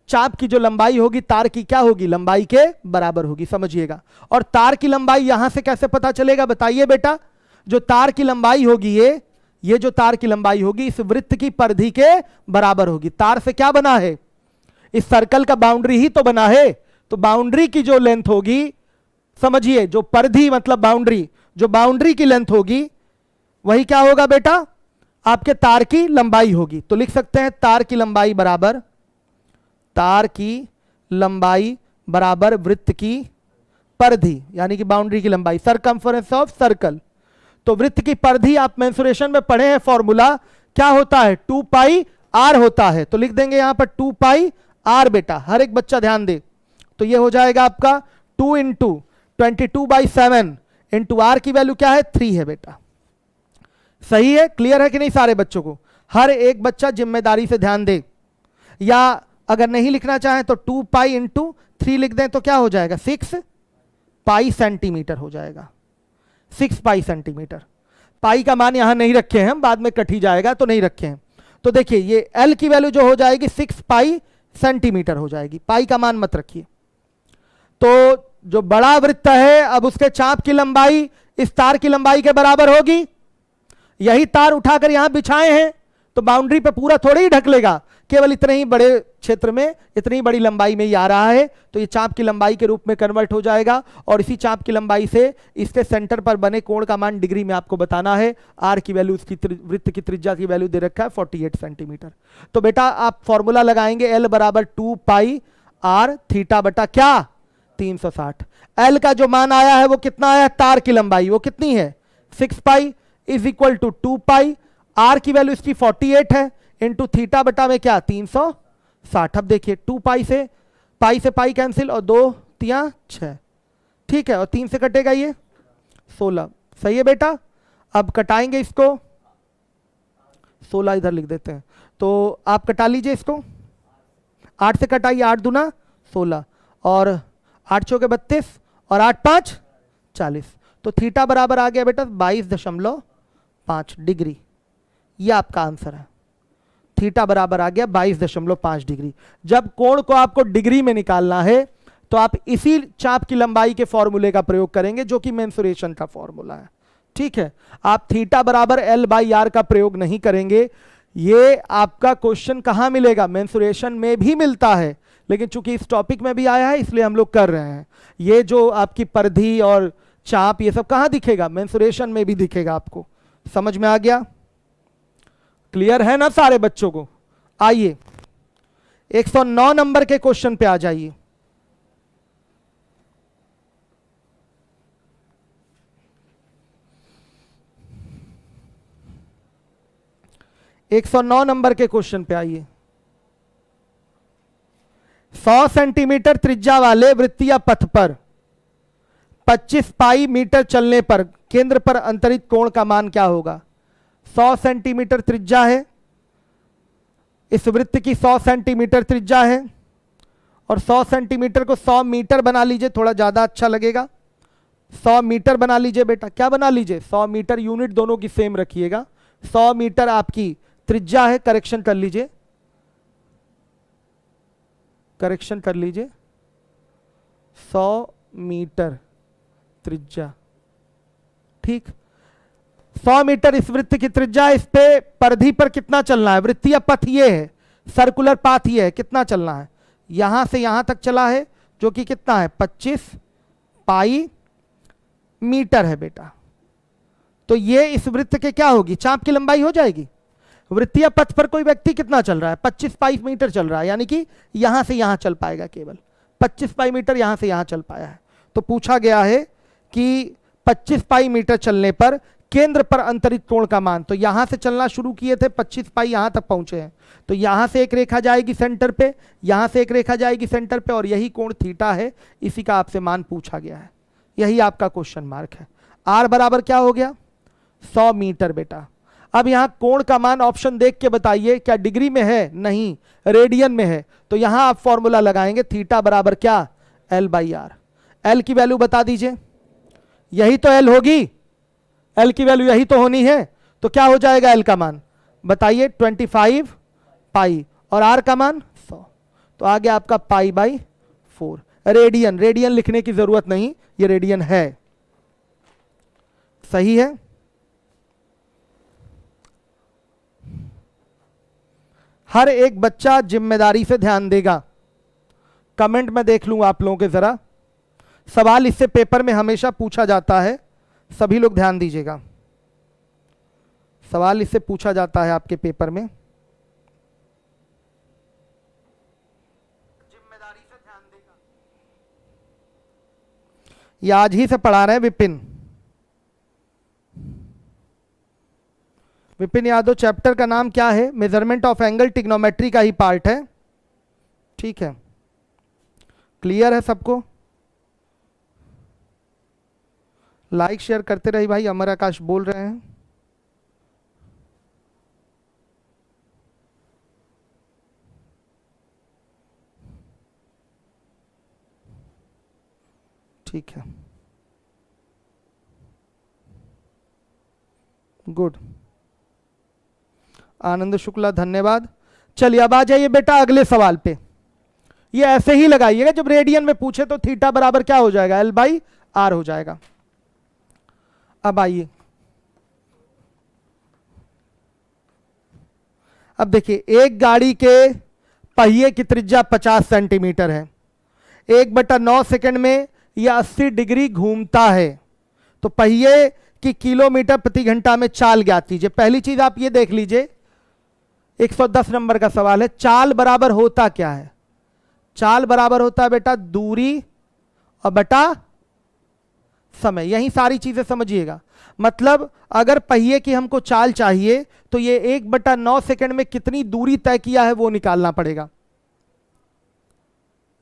चाप की जो लंबाई होगी तार की क्या होगी, लंबाई के बराबर होगी, समझिएगा। और तार की लंबाई यहां से कैसे पता चलेगा, बताइए बेटा। जो तार की लंबाई होगी, ये जो तार की लंबाई होगी इस वृत्त की परिधि के बराबर होगी। तार से क्या बना है, इस सर्कल का बाउंड्री ही तो बना है। तो बाउंड्री की जो लेंथ होगी, समझिए, जो परिधि मतलब बाउंड्री, जो बाउंड्री की लेंथ होगी वही क्या होगा बेटा, आपके तार की लंबाई होगी। तो लिख सकते हैं तार की लंबाई बराबर, तार की लंबाई बराबर वृत्त की परिधि, यानी कि बाउंड्री की लंबाई, सरकमफरेंस ऑफ सर्कल। तो वृत्त की परिधि आप मेंसुरेशन में पढ़े हैं, फॉर्मूला क्या होता है, 2 पाई आर होता है। तो लिख देंगे यहां पर 2 पाई आर बेटा। हर एक बच्चा ध्यान दे। तो ये हो जाएगा आपका 2 इंटू 22/7 इंटू आर की वैल्यू क्या है, 3 है बेटा। सही है, क्लियर है कि नहीं सारे बच्चों को? हर एक बच्चा जिम्मेदारी से ध्यान दे, या अगर नहीं लिखना चाहें तो 2 पाई इंटू 3 लिख दें तो क्या हो जाएगा, 6 पाई सेंटीमीटर हो जाएगा। 6 पाई सेंटीमीटर। पाई का मान यहां नहीं रखे हैं हम, बाद में कट ही जाएगा तो नहीं रखे हैं। तो देखिए ये एल की वैल्यू जो हो जाएगी 6 पाई सेंटीमीटर हो जाएगी, पाई का मान मत रखिए। तो जो बड़ा वृत्त है अब उसके चाप की लंबाई इस तार की लंबाई के बराबर होगी। यही तार उठाकर यहां बिछाए हैं तो बाउंड्री पे पूरा थोड़ी ही ढक लेगा, केवल इतने ही बड़े क्षेत्र में इतनी बड़ी लंबाई में ही आ रहा है, तो ये चाप की लंबाई के रूप में कन्वर्ट हो जाएगा। और इसी चाप की लंबाई से इसके सेंटर पर बने कोण का मान डिग्री में आपको बताना है। आर की वैल्यू, उसकी वृत्त की त्रिज्या की वैल्यू दे रखा है 48 सेंटीमीटर। तो बेटा आप फॉर्मूला लगाएंगे एल बराबर 2 पाई आर थीटा बटा क्या, 360। एल का जो मान आया है वो कितना आया, तार की लंबाई वो कितनी है 6 pi is equal to 2 pi, R की वैल्यू इसकी 48 है, इंटू थीटा बटा में क्या 360। अब देखिए 2 पाई से पाई कैंसिल और 2 तिया 6, ठीक है, और 3 से कटेगा ये 16। सही है बेटा। अब कटाएंगे इसको, 16 इधर लिख देते हैं, तो आप कटा लीजिए इसको, 8 से कटाइए, 8 दूना 16 और 8 चौके 32 और 8 5 40। तो थीटा बराबर आ गया बेटा 22.5 डिग्री। यह आपका आंसर है, थीटा बराबर आ गया 22.5 डिग्री। जब कोण को आपको डिग्री में निकालना है तो आप इसी चाप की लंबाई के फॉर्मूले का प्रयोग करेंगे जो कि मेंसुरेशन का फॉर्मूला है, ठीक है। आप थीटा बराबर एल बाई आर का प्रयोग नहीं करेंगे। ये आपका क्वेश्चन कहां मिलेगा, मेंसुरेशन में भी मिलता है, लेकिन चूंकि इस टॉपिक में भी आया है इसलिए हम लोग कर रहे हैं। ये जो आपकी परिधि और चाप ये सब कहां दिखेगा, मेंसुरेशन में भी दिखेगा आपको। समझ में आ गया, क्लियर है ना सारे बच्चों को? आइए 109 नंबर के क्वेश्चन पे आ जाइए। एक 109 नंबर के क्वेश्चन पे आइए। 100 सेंटीमीटर त्रिज्या वाले वृत्तीय पथ पर 25 पाई मीटर चलने पर केंद्र पर अंतरित कोण का मान क्या होगा। 100 सेंटीमीटर त्रिज्या है, इस वृत्त की 100 सेंटीमीटर त्रिज्या है, और 100 सेंटीमीटर को 100 मीटर बना लीजिए, थोड़ा ज्यादा अच्छा लगेगा। 100 मीटर बना लीजिए बेटा, क्या बना लीजिए 100 मीटर, यूनिट दोनों की सेम रखिएगा। 100 मीटर आपकी त्रिज्या है, करेक्शन कर लीजिए, करेक्शन कर लीजिए, 100 मीटर त्रिज्या, ठीक। 100 मीटर इस वृत्त की त्रिज्या, इस पे परिधि पर कितना चलना है, वृत्तीय पथ ये है, सर्कुलर पाथ ये है, कितना चलना है, यहां से यहां तक चला है जो कि कितना है 25 पाई मीटर है बेटा। तो ये इस वृत्त के क्या होगी, चाप की लंबाई हो जाएगी। वृत्तीय पथ पर कोई व्यक्ति कितना चल रहा है, 25 पाई मीटर चल रहा है, यानी कि यहां से यहां चल पाएगा, केवल 25 पाई मीटर यहां से यहां चल पाया है। तो पूछा गया है कि 25 पाई मीटर चलने पर केंद्र पर अंतरित कोण का मान, तो यहां से चलना शुरू किए थे, 25 पाई यहां तक पहुंचे हैं, तो यहां से एक रेखा जाएगी सेंटर पे, यहां से एक रेखा जाएगी सेंटर पे, और यही कोण थीटा है, इसी का आपसे मान पूछा गया है, यही आपका क्वेश्चन मार्क है। आर बराबर क्या हो गया 100 मीटर बेटा। अब यहां कोण का मान ऑप्शन देख के बताइए, क्या डिग्री में है, नहीं, रेडियन में है, तो यहां आप फॉर्मूला लगाएंगे थीटा बराबर क्या एल बाई आर। एल की वैल्यू बता दीजिए, यही तो एल होगी, एल की वैल्यू यही तो होनी है, तो क्या हो जाएगा एल का मान बताइए 25 पाई, और आर का मान 100, तो आ गया आपका पाई बाई 4। रेडियन, रेडियन लिखने की जरूरत नहीं, ये रेडियन है, सही है। हर एक बच्चा जिम्मेदारी से ध्यान देगा। कमेंट में देख लूं आप लोगों के जरा, सवाल इससे पेपर में हमेशा पूछा जाता है, सभी लोग ध्यान दीजिएगा, सवाल इससे पूछा जाता है आपके पेपर में, जिम्मेदारी से ध्यान देगा। ये आज ही से पढ़ा रहे हैं विपिन यादव। चैप्टर का नाम क्या है, मेजरमेंट ऑफ एंगल, ट्रिग्नोमेट्री का ही पार्ट है, ठीक है। क्लियर है सबको? लाइक शेयर करते रहिए भाई, अमर आकाश बोल रहे हैं। ठीक है, गुड। आनंद शुक्ला धन्यवाद। चलिए अब आ जाइए बेटा अगले सवाल पे। ये ऐसे ही लगाइएगा, जब रेडियन में पूछे तो थीटा बराबर क्या हो जाएगा, L बाई आर हो जाएगा। अब आइए, अब देखिए एक गाड़ी के पहिए की त्रिज्या 50 सेंटीमीटर है, 1/9 सेकंड में यह 80 डिग्री घूमता है, तो पहिए की किलोमीटर प्रति घंटा में चाल ज्ञात कीजिए। पहली चीज आप ये देख लीजिए, 110 नंबर का सवाल है, चाल बराबर होता क्या है? चाल बराबर होता है बेटा दूरी और बटा समय। यही सारी चीजें समझिएगा। मतलब अगर पहिए की हमको चाल चाहिए तो ये 1/9 सेकंड में कितनी दूरी तय किया है वो निकालना पड़ेगा।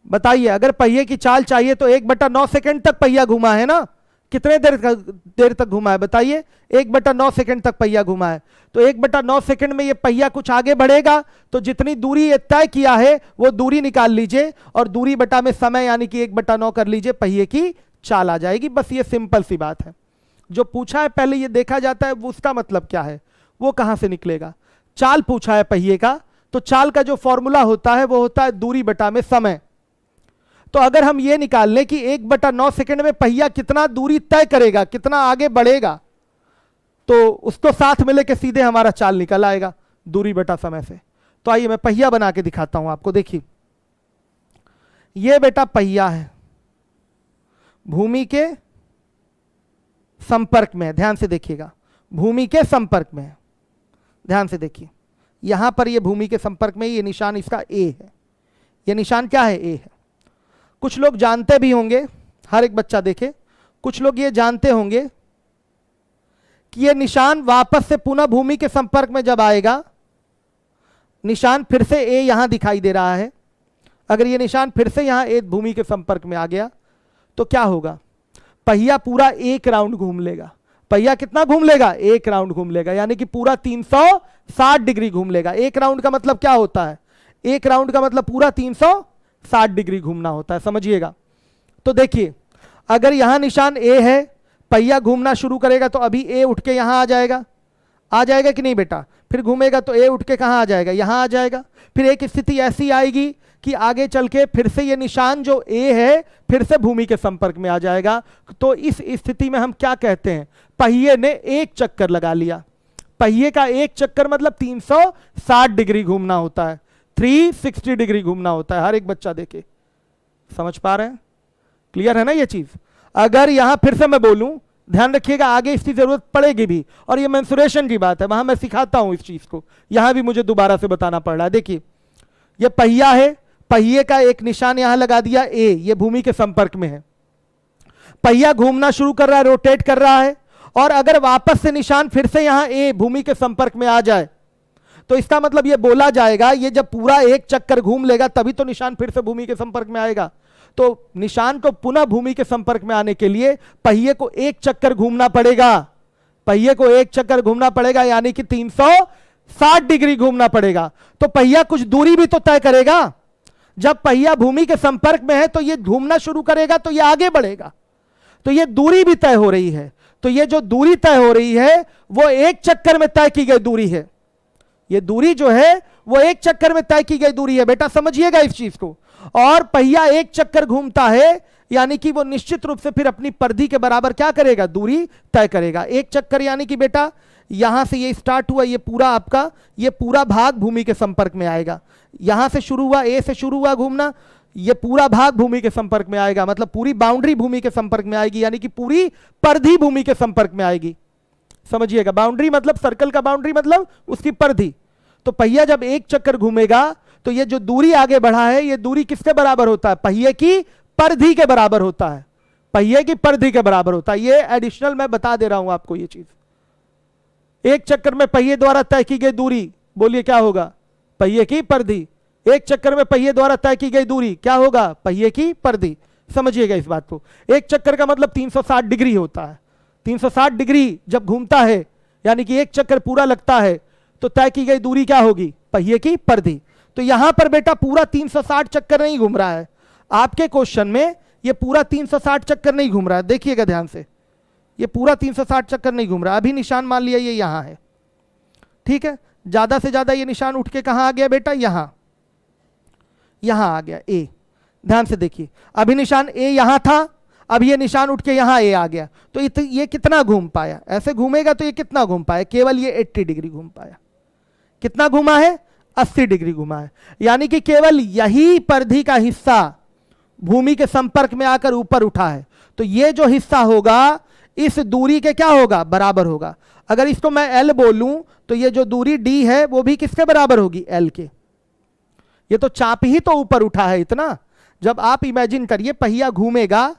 बताइए, अगर पहिए की चाल चाहिए तो 1/9 सेकंड तक पहिया घुमा है ना, कितने देर तक घुमा है बताइए? 1/9 सेकंड तक पहिया घुमा है, तो 1/9 सेकंड में ये पहिया कुछ आगे बढ़ेगा, तो जितनी दूरी ये तय किया है वो दूरी निकाल लीजिए और दूरी बटा में समय यानी कि 1/9 कर लीजिए, पहिए की चाल आ जाएगी। बस ये सिंपल सी बात है। जो पूछा है पहले ये देखा जाता है उसका मतलब क्या है, वो कहां से निकलेगा। चाल पूछा है पहिए का, तो चाल का जो फॉर्मूला होता है वो होता है दूरी बटा में समय। तो अगर हम ये निकाल लें कि 1/9 सेकंड में पहिया कितना दूरी तय करेगा, कितना आगे बढ़ेगा, तो उसको साथ में लेके सीधे हमारा चाल निकल आएगा दूरी बटा समय से। तो आइए मैं पहिया बना के दिखाता हूं आपको। देखिए ये बेटा पहिया है, भूमि के संपर्क में है, ध्यान से देखिएगा, भूमि के संपर्क में है, ध्यान से देखिए, यहां पर ये भूमि के संपर्क में, ये निशान इसका ए है, ये निशान क्या है, ए है। कुछ लोग जानते भी होंगे, हर एक बच्चा देखे, कुछ लोग ये जानते होंगे कि ये निशान वापस से पुनः भूमि के संपर्क में जब आएगा, निशान फिर से ए यहां दिखाई दे रहा है, अगर ये निशान फिर से यहां ए भूमि के संपर्क में आ गया तो क्या होगा, पहिया पूरा एक राउंड घूम लेगा। पहिया कितना घूम लेगा, एक राउंड घूम लेगा, यानी कि पूरा 360 डिग्री घूम लेगा। एक राउंड का मतलब क्या होता है, एक राउंड का मतलब पूरा 360 डिग्री घूमना होता है, समझिएगा। तो देखिए अगर यहां निशान ए है, पहिया घूमना शुरू करेगा तो अभी ए उठ के यहां आ जाएगा कि नहीं बेटा, फिर घूमेगा तो ए उठ के कहां आ जाएगा, यहां आ जाएगा। फिर एक स्थिति ऐसी आएगी कि आगे चल के फिर से ये निशान जो ए है फिर से भूमि के संपर्क में आ जाएगा। तो इस स्थिति में हम क्या कहते हैं, पहिए ने एक चक्कर लगा लिया। पहिए का एक चक्कर मतलब 360 डिग्री घूमना होता है, 360 डिग्री घूमना होता है। हर एक बच्चा देखे, समझ पा रहे हैं, क्लियर है ना ये चीज। अगर यहां फिर से मैं बोलूं, ध्यान रखिएगा आगे इसकी जरूरत पड़ेगी भी, और ये मेंसुरेशन की बात है, वहां मैं सिखाता हूं इस चीज को, यहां भी मुझे दोबारा से बताना पड़ रहा है। देखिए ये पहिया है, पहिए का एक निशान यहां लगा दिया ए, ये भूमि के संपर्क में है, पहिया घूमना शुरू कर रहा है, रोटेट कर रहा है, और अगर वापस से निशान फिर से यहां ए भूमि के संपर्क में आ जाए तो इसका मतलब ये बोला जाएगा, ये जब पूरा एक चक्कर घूम लेगा तभी तो निशान फिर से भूमि के संपर्क में आएगा। तो निशान को पुनः भूमि के संपर्क में आने के लिए पहिए को एक चक्कर घूमना पड़ेगा, पहिए को एक चक्कर घूमना पड़ेगा, यानी कि 360 डिग्री घूमना पड़ेगा। तो पहिया कुछ दूरी भी तो तय करेगा। जब पहिया भूमि के संपर्क में है तो ये घूमना शुरू करेगा, तो ये आगे बढ़ेगा, तो ये दूरी भी तय हो रही है। तो ये जो दूरी तय हो रही है वो एक चक्कर में तय की गई दूरी है, ये दूरी जो है वो एक चक्कर में तय की गई दूरी है, बेटा समझिएगा इस चीज को। और पहिया एक चक्कर घूमता है, यानी कि वो निश्चित रूप से फिर अपनी परिधि के बराबर क्या करेगा, दूरी तय करेगा। एक चक्कर यानी कि बेटा यहां से ये स्टार्ट हुआ, ये पूरा आपका ये पूरा भाग भूमि के संपर्क में आएगा, यहां से शुरू हुआ, ए से शुरू हुआ घूमना, ये पूरा भाग भूमि के संपर्क में आएगा, मतलब पूरी बाउंड्री भूमि के संपर्क में आएगी, यानी कि पूरी परिधि भूमि के संपर्क में आएगी, समझिएगा। बाउंड्री मतलब सर्कल का बाउंड्री मतलब उसकी परिधि। तो पहिया जब एक चक्कर घूमेगा तो ये जो दूरी आगे बढ़ा है, ये दूरी किसके बराबर होता है, पहिए की परिधि के बराबर होता है, पहिए की परिधि के बराबर होता है। ये एडिशनल मैं बता दे रहा हूं आपको ये चीज। एक चक्कर में पहिए द्वारा तय की गई दूरी, बोलिए क्या होगा, पहिए की परिधि। एक चक्कर में पहिए द्वारा तय की गई दूरी क्या होगा, पहिए की परिधि, समझिएगा इस बात को। एक चक्कर का मतलब 360 डिग्री होता है, 360 डिग्री जब घूमता है यानी कि एक चक्कर पूरा लगता है, तो तय की गई दूरी क्या होगी, पहिए की परिधि। तो यहां पर बेटा पूरा 360 चक्कर नहीं घूम रहा है, आपके क्वेश्चन में ये पूरा 360 चक्कर नहीं घूम रहा है, देखिएगा ध्यान से, ये पूरा 360 चक्कर नहीं घूम रहा। अभी निशान मान लिया ये यहां है, ठीक है। ज्यादा से ज्यादा ये निशान उठ के कहां आ गया बेटा, यहां, यहां आ गया ए। ध्यान से देखिए, अभी निशान ए यहां था, अब ये निशान उठ के यहां ए आ गया, तो ये कितना घूम पाया, ऐसे घूमेगा तो ये कितना घूम पाया, केवल ये 80 डिग्री घूम पाया। कितना घुमा है, 80 डिग्री घुमा है। यानी कि केवल यही परिधि का हिस्सा भूमि के संपर्क में आकर ऊपर उठा है, तो ये जो हिस्सा होगा इस दूरी के क्या होगा, बराबर होगा। अगर इसको मैं L बोलूं तो ये जो दूरी D है वो भी किसके बराबर होगी, L के। ये तो चाप ही तो ऊपर उठा है इतना। जब आप इमेजिन करिए पहिया घूमेगा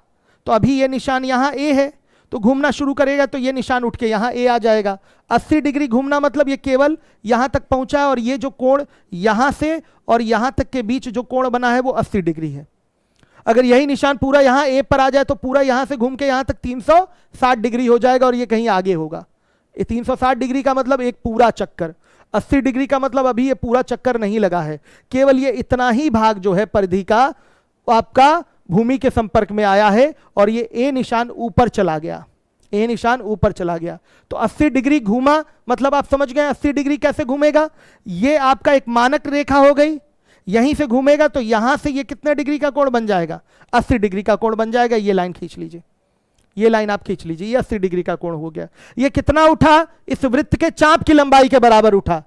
तो अभी ये निशान यहां A है, तो घूमना शुरू करेगा तो ये निशान उठ के यहां A आ जाएगा। 80 डिग्री घूमना मतलब ये केवल यहां तक पहुंचा है, और ये जो कोण यहां से और यहां तक के बीच जो कोण बना है वो 80 डिग्री है। अगर यही निशान पूरा यहां ए पर आ जाए तो पूरा यहां से घूम के यहां तक 360 डिग्री हो जाएगा, और ये कहीं आगे होगा। ये 360 डिग्री का मतलब एक पूरा चक्कर, 80 डिग्री का मतलब अभी ये पूरा चक्कर नहीं लगा है, केवल ये इतना ही भाग जो है परिधि का आपका भूमि के संपर्क में आया है, और ये ए निशान ऊपर चला गया, ए निशान ऊपर चला गया। तो 80 डिग्री घूमा मतलब आप समझ गए 80 डिग्री कैसे घूमेगा। ये आपका एक मानक रेखा हो गई, यहीं से घूमेगा तो यहां से ये कितने डिग्री का कोण बन जाएगा, 80 डिग्री का कोण बन जाएगा। ये लाइन खींच लीजिए, ये लाइन आप खींच लीजिए, ये 80 डिग्री का कोण हो गया। ये कितना उठा, इस वृत्त के चाप की लंबाई के बराबर उठा।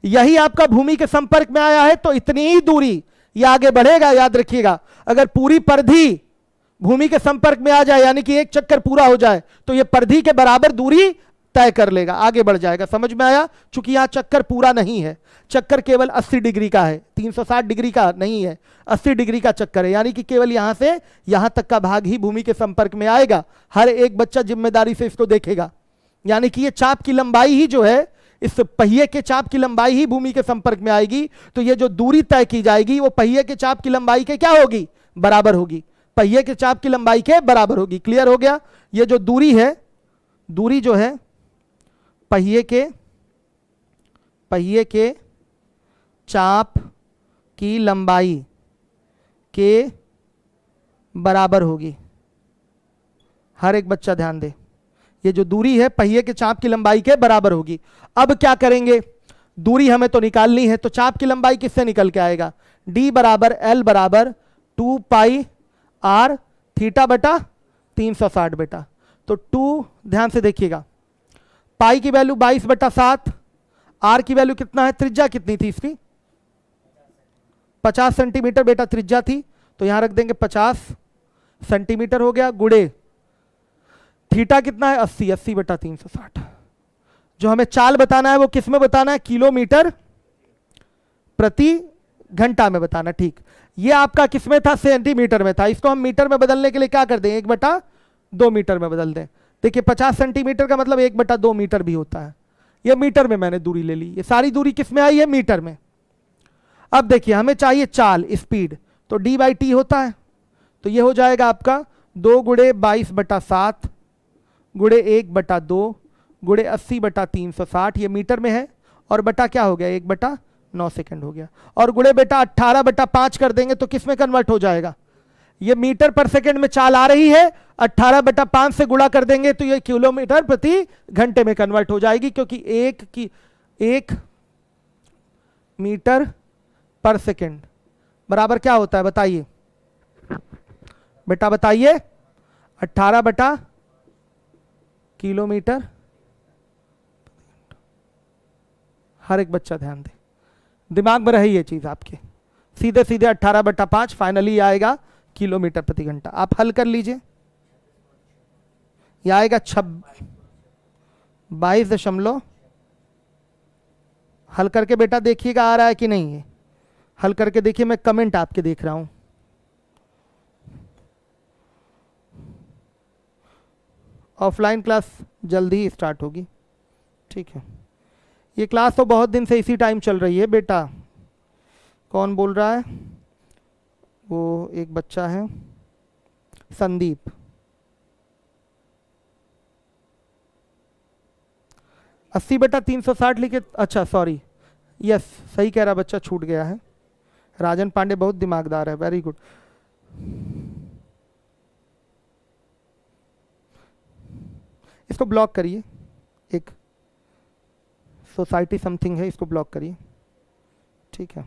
यही आपका भूमि के संपर्क में आया है तो इतनी ही दूरी ये आगे बढ़ेगा। याद रखिएगा, अगर पूरी परिधि भूमि के संपर्क में आ जाए यानी कि एक चक्कर पूरा हो जाए तो ये परिधि के बराबर दूरी तय कर लेगा, आगे बढ़ जाएगा। समझ में आया। चूंकि यहां चक्कर पूरा नहीं है, चक्कर केवल 80 डिग्री का है, 360 डिग्री का नहीं है, 80 डिग्री का चक्कर है, यानी कि केवल यहां से यहां तक का भाग ही भूमि के संपर्क में आएगा। हर एक बच्चा जिम्मेदारी से इसको देखेगा, यानी कि ये चाप की लंबाई ही जो है, इस पहिए के चाप की लंबाई ही भूमि के संपर्क में आएगी, तो ये जो दूरी तय की जाएगी वो पहिए के चाप की लंबाई के क्या होगी, बराबर होगी, पहिए के चाप की लंबाई के बराबर होगी। क्लियर हो गया। ये जो दूरी है, दूरी जो है पहिए के चाप की लंबाई के बराबर होगी। हर एक बच्चा ध्यान दे, ये जो दूरी है पहिए के चाप की लंबाई के बराबर होगी। अब क्या करेंगे, दूरी हमें तो निकालनी है, तो चाप की लंबाई किससे निकल के आएगा, D बराबर L बराबर 2 पाई R थीटा बटा 360 बेटा। तो 2 ध्यान से देखिएगा, पाई की वैल्यू 22 बटा 7, आर की वैल्यू कितना है, त्रिज्या कितनी थी इसकी, 50 सेंटीमीटर बेटा त्रिज्या थी, तो यहां रख देंगे 50 सेंटीमीटर हो गया, गुड़े थीटा कितना है 80, 80 बटा 360। जो हमें चाल बताना है वो किस में बताना है, किलोमीटर प्रति घंटा में बताना। ठीक, ये आपका किस में था, सेंटीमीटर में था, इसको हम मीटर में बदलने के लिए क्या कर दें, 1/2 मीटर में बदल दें। देखिए 50 सेंटीमीटर का मतलब 1/2 मीटर भी होता है। ये मीटर में मैंने दूरी ले ली, ये सारी दूरी किस में आई है, मीटर में। अब देखिए हमें चाहिए चाल, स्पीड, तो D/T होता है, तो ये हो जाएगा आपका 2 गुणे 22 बटा 7 गुणे 1/2 गुणे 80 बटा 360, ये मीटर में है, और बटा क्या हो गया, 1/9 सेकंड हो गया, और गुणे बेटा 18 बटा 5 कर देंगे तो किस में कन्वर्ट हो जाएगा, ये मीटर पर सेकंड में चाल आ रही है, 18 बटा 5 से गुणा कर देंगे तो ये किलोमीटर प्रति घंटे में कन्वर्ट हो जाएगी, क्योंकि 1 मीटर पर सेकंड बराबर क्या होता है बताइए बेटा, बताइए 18 बटा किलोमीटर। हर एक बच्चा ध्यान दे, दिमाग में रही ये चीज आपके, सीधे सीधे 18 बटा 5 फाइनली आएगा किलोमीटर प्रति घंटा। आप हल कर लीजिए, यह आएगा 22 हल करके बेटा देखिएगा आ रहा है कि नहीं है, हल करके देखिए, मैं कमेंट आपके देख रहा हूं। ऑफलाइन क्लास जल्दी ही स्टार्ट होगी, ठीक है। ये क्लास तो बहुत दिन से इसी टाइम चल रही है बेटा। कौन बोल रहा है, वो एक बच्चा है संदीप। अस्सी बटा 360 लिखे, अच्छा सॉरी, यस सही कह रहा बच्चा, छूट गया है। राजन पांडे बहुत दिमागदार है, वेरी गुड। इसको ब्लॉक करिए, एक सोसाइटी समथिंग है, इसको ब्लॉक करिए। ठीक है,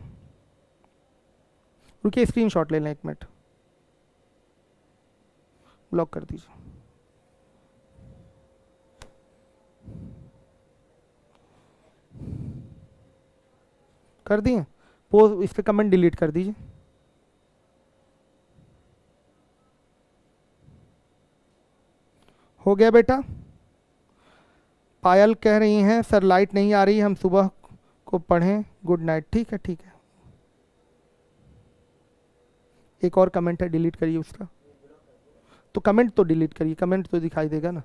रुकिए स्क्रीनशॉट ले लें 1 मिनट, ब्लॉक कर दीजिए। कर दिए, पोस्ट इस पे कमेंट डिलीट कर दीजिए। हो गया बेटा। पायल कह रही हैं सर लाइट नहीं आ रही, हम सुबह को पढ़ें, गुड नाइट। ठीक है ठीक है, एक और कमेंट है, डिलीट करिए उसका। तो कमेंट तो डिलीट करिए, कमेंट तो दिखाई देगा ना।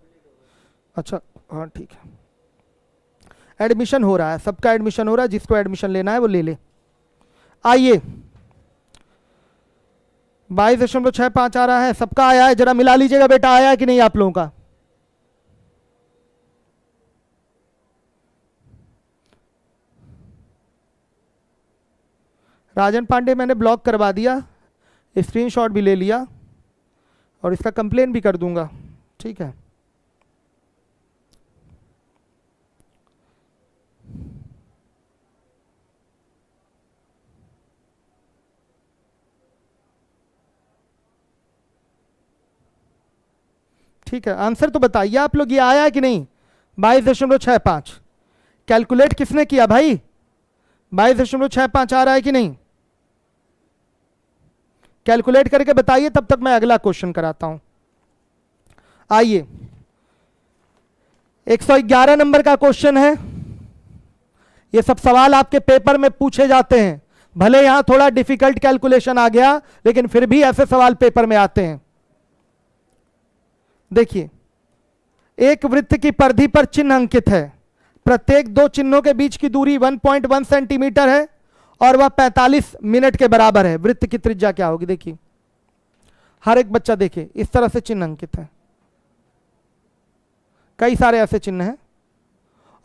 अच्छा हाँ ठीक है, एडमिशन हो रहा है, सबका एडमिशन हो रहा है, जिसको एडमिशन लेना है वो ले ले। आइए 22.65 आ रहा है, सबका आया है, जरा मिला लीजिएगा बेटा, आया है कि नहीं आप लोगों का। राजन पांडे मैंने ब्लॉक करवा दिया, स्क्रीनशॉट भी ले लिया और इसका कंप्लेन भी कर दूंगा। ठीक है, ठीक है, आंसर तो बताइए आप लोग, ये आया है कि नहीं। 22.65 कैलकुलेट किसने किया भाई, 22.65 आ रहा है कि नहीं, कैलकुलेट करके बताइए, तब तक मैं अगला क्वेश्चन कराता हूं। आइए 111 नंबर का क्वेश्चन है। ये सब सवाल आपके पेपर में पूछे जाते हैं, भले यहां थोड़ा डिफिकल्ट कैलकुलेशन आ गया, लेकिन फिर भी ऐसे सवाल पेपर में आते हैं। देखिए, एक वृत्त की परिधि पर चिन्ह अंकित है, प्रत्येक 2 चिन्हों के बीच की दूरी 1.1 सेंटीमीटर है और वह 45 मिनट के बराबर है। वृत्त की त्रिज्या क्या होगी। देखिए हर एक बच्चा देखिए, इस तरह से चिन्ह अंकित है, कई सारे ऐसे चिन्ह हैं,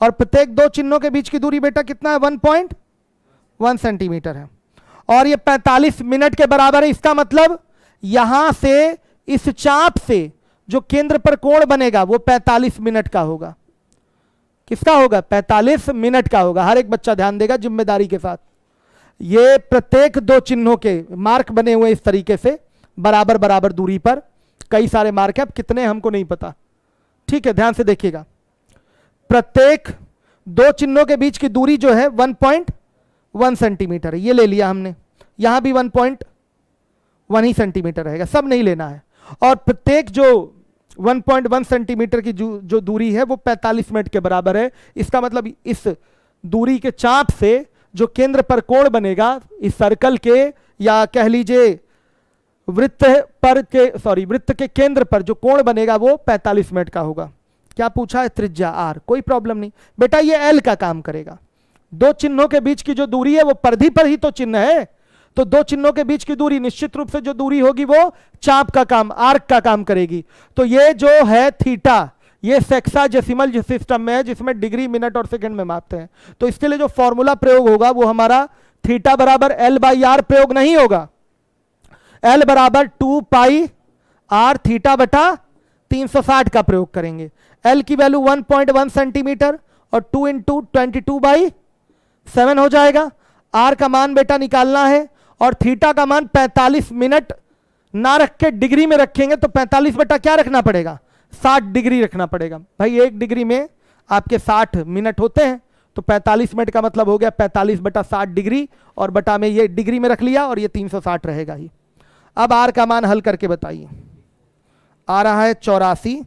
और प्रत्येक 2 चिन्हों के बीच की दूरी बेटा कितना है, 1.1 सेंटीमीटर है, और ये 45 मिनट के बराबर है। इसका मतलब यहां से इस चाप से जो केंद्र पर कोण बनेगा वो 45 मिनट का होगा। किसका होगा, 45 मिनट का होगा। हर एक बच्चा ध्यान देगा जिम्मेदारी के साथ। ये प्रत्येक 2 चिन्हों के मार्क बने हुए इस तरीके से, बराबर बराबर दूरी पर, कई सारे मार्क है, अब कितने हमको नहीं पता। ठीक है, ध्यान से देखिएगा, प्रत्येक 2 चिन्हों के बीच की दूरी जो है 1.1 सेंटीमीटर है, ये ले लिया हमने। यहां भी 1.1 ही सेंटीमीटर रहेगा, सब नहीं लेना है। और प्रत्येक जो 1.1 सेंटीमीटर की जो दूरी है वो 45 मिनट के बराबर है। इसका मतलब इस दूरी के चाप से जो केंद्र पर कोण बनेगा इस सर्कल के, या कह लीजिए वृत्त के केंद्र पर जो कोण बनेगा वो 45 मिनट का होगा। क्या पूछा है, त्रिज्या r, कोई प्रॉब्लम नहीं बेटा, ये l का काम करेगा। 2 चिन्हों के बीच की जो दूरी है वो परिधि पर ही तो चिन्ह है, तो 2 चिन्हों के बीच की दूरी, निश्चित रूप से जो दूरी होगी वो चाप का काम, आर्क का काम करेगी। तो ये जो है थीटा, ये सेक्साडेसिमल सिस्टम में है, जिसमें डिग्री, मिनट और सेकंड में मापते हैं। तो इसके लिए जो फॉर्मूला प्रयोग होगा वो हमारा थीटा बराबर L/R प्रयोग नहीं होगा, L बराबर 2 पाई R थीटा बटा 360 का प्रयोग करेंगे। L की वैल्यू 1.1 सेंटीमीटर और 2 इंटू 22/7 हो जाएगा। R का मान बेटा निकालना है, और थीटा का मान 45 मिनट ना रख के डिग्री में रखेंगे तो 45 बटा क्या रखना पड़ेगा, 60 डिग्री रखना पड़ेगा। भाई 1 डिग्री में आपके 60 मिनट होते हैं, तो 45 मिनट का मतलब हो गया 45 बटा 60 डिग्री, और बटा में ये डिग्री में रख लिया, और ये 360 रहेगा ही। अब R का मान हल करके बताइए, आ रहा है 84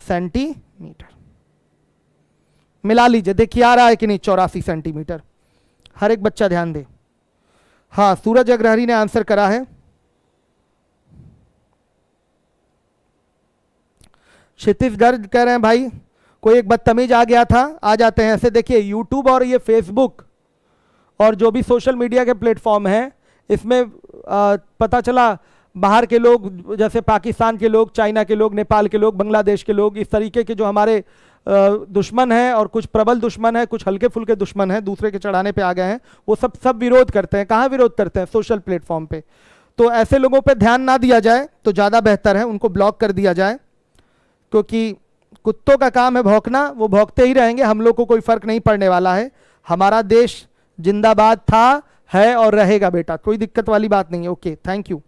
सेंटीमीटर। मिला लीजिए, देखिए आ रहा है कि नहीं 84 सेंटीमीटर। हर एक बच्चा ध्यान दे। हाँ, सूरज अग्रहरी ने आंसर करा है। क्षितिज गर्ग कह रहे हैं भाई कोई एक बदतमीज आ गया था, आ जाते हैं ऐसे। देखिए यूट्यूब और ये फेसबुक और जो भी सोशल मीडिया के प्लेटफॉर्म हैं, इसमें पता चला बाहर के लोग, जैसे पाकिस्तान के लोग, चाइना के लोग, नेपाल के लोग, बांग्लादेश के लोग, इस तरीके के जो हमारे दुश्मन हैं, और कुछ प्रबल दुश्मन हैं, कुछ हल्के फुल्के दुश्मन हैं, दूसरे के चढ़ाने पे आ गए हैं, वो सब विरोध करते हैं। कहाँ विरोध करते हैं, सोशल प्लेटफॉर्म पे। तो ऐसे लोगों पे ध्यान ना दिया जाए तो ज़्यादा बेहतर है, उनको ब्लॉक कर दिया जाए, क्योंकि कुत्तों का काम है भौंकना, वो भौंकते ही रहेंगे, हम लोग को कोई फर्क नहीं पड़ने वाला है। हमारा देश जिंदाबाद था, है और रहेगा बेटा, कोई दिक्कत वाली बात नहीं है। Okay, thank you.